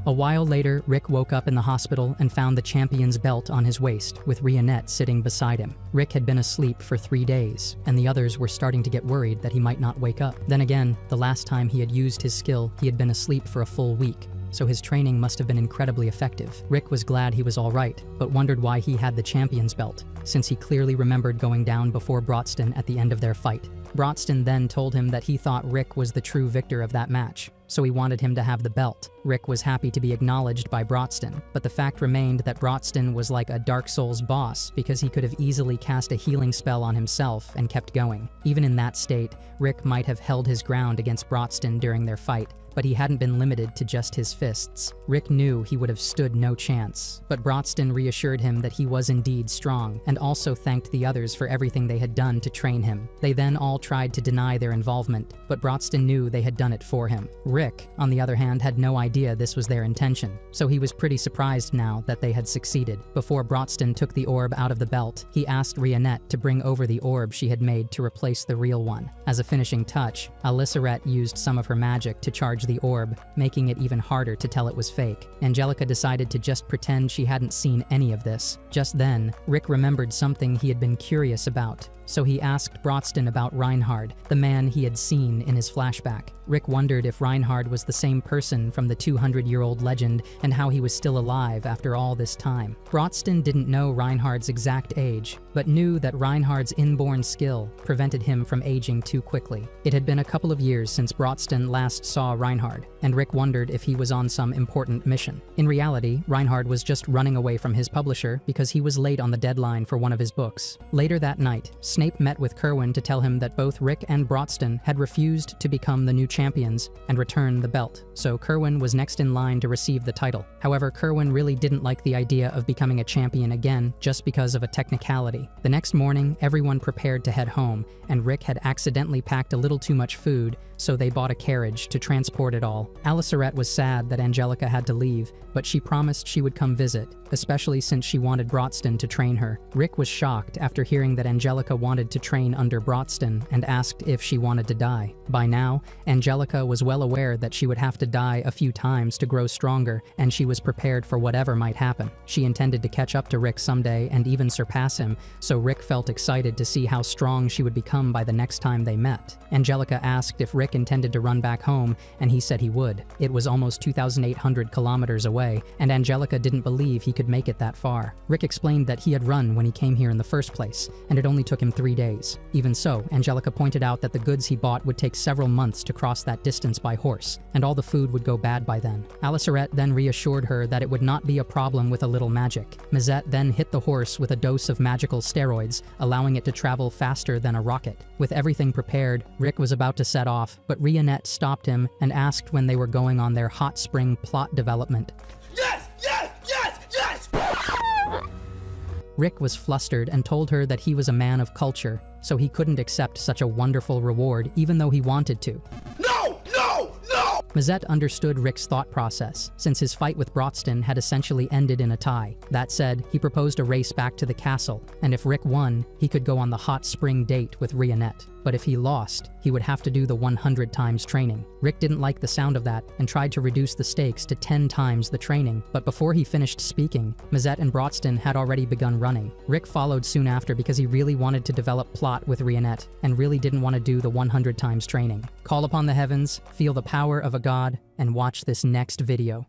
A: A while later, Rick woke up in the hospital and found the champion's belt on his waist, with Rionette sitting beside him. Rick had been asleep for 3 days, and the others were starting to get worried that he might not wake up. Then again, the last time he had used his skill, he had been asleep for a full week, so his training must have been incredibly effective. Rick was glad he was all right, but wondered why he had the champion's belt, since he clearly remembered going down before Brodston at the end of their fight. Brodston then told him that he thought Rick was the true victor of that match, so he wanted him to have the belt. Rick was happy to be acknowledged by Brodston, but the fact remained that Brodston was like a Dark Souls boss because he could have easily cast a healing spell on himself and kept going. Even in that state, Rick might have held his ground against Brodston during their fight, but he hadn't been limited to just his fists. Rick knew he would have stood no chance, but Brodston reassured him that he was indeed strong, and also thanked the others for everything they had done to train him. They then all tried to deny their involvement, but Brodston knew they had done it for him. Rick, on the other hand, had no idea this was their intention, so he was pretty surprised now that they had succeeded. Before Brodston took the orb out of the belt, he asked Rionette to bring over the orb she had made to replace the real one. As a finishing touch, Alicerette used some of her magic to charge the orb, making it even harder to tell it was fake. Angelica decided to just pretend she hadn't seen any of this. Just then, Rick remembered something he had been curious about, so he asked Brodston about Reinhard, the man he had seen in his flashback. Rick wondered if Reinhard was the same person from the 200-year-old legend and how he was still alive after all this time. Brodston didn't know Reinhard's exact age, but knew that Reinhard's inborn skill prevented him from aging too quickly. It had been a couple of years since Brodston last saw Reinhard, and Rick wondered if he was on some important mission. In reality, Reinhard was just running away from his publisher because he was late on the deadline for one of his books. Later that night, Snape met with Kerwin to tell him that both Rick and Brodston had refused to become the new champions and return the belt, so Kerwin was next in line to receive the title. However, Kerwin really didn't like the idea of becoming a champion again just because of a technicality. The next morning, everyone prepared to head home, and Rick had accidentally packed a little too much food, so they bought a carriage to transport it all. Aliceret was sad that Angelica had to leave, but she promised she would come visit, especially since she wanted Brodston to train her. Rick was shocked after hearing that Angelica wanted to train under Brodston and asked if she wanted to die. By now, Angelica was well aware that she would have to die a few times to grow stronger, and she was prepared for whatever might happen. She intended to catch up to Rick someday and even surpass him, so Rick felt excited to see how strong she would become by the next time they met. Angelica asked if Rick intended to run back home, and he said he would. It was almost 2,800 kilometers away, and Angelica didn't believe he could make it that far. Rick explained that he had run when he came here in the first place, and it only took him 3 days. Even so, Angelica pointed out that the goods he bought would take several months to cross that distance by horse, and all the food would go bad by then. Aliceret then reassured her that it would not be a problem with a little magic. Mazette then hit the horse with a dose of magical steroids, allowing it to travel faster than a rocket. With everything prepared, Rick was about to set off, but Rionette stopped him and asked when they were going on their hot spring plot development.
D: Yes! Yes! Yes! Yes!
A: Rick was flustered and told her that he was a man of culture, so he couldn't accept such a wonderful reward even though he wanted to.
D: No! No! No!
A: Mazette understood Rick's thought process, since his fight with Brodston had essentially ended in a tie. That said, he proposed a race back to the castle, and if Rick won, he could go on the hot spring date with Rionette. But if he lost, he would have to do the 100 times training. Rick didn't like the sound of that and tried to reduce the stakes to 10 times the training, but before he finished speaking, Mazette and Brodston had already begun running. Rick followed soon after because he really wanted to develop plot with Rionette and really didn't want to do the 100 times training. Call upon the heavens, feel the power of a god, and watch this next video.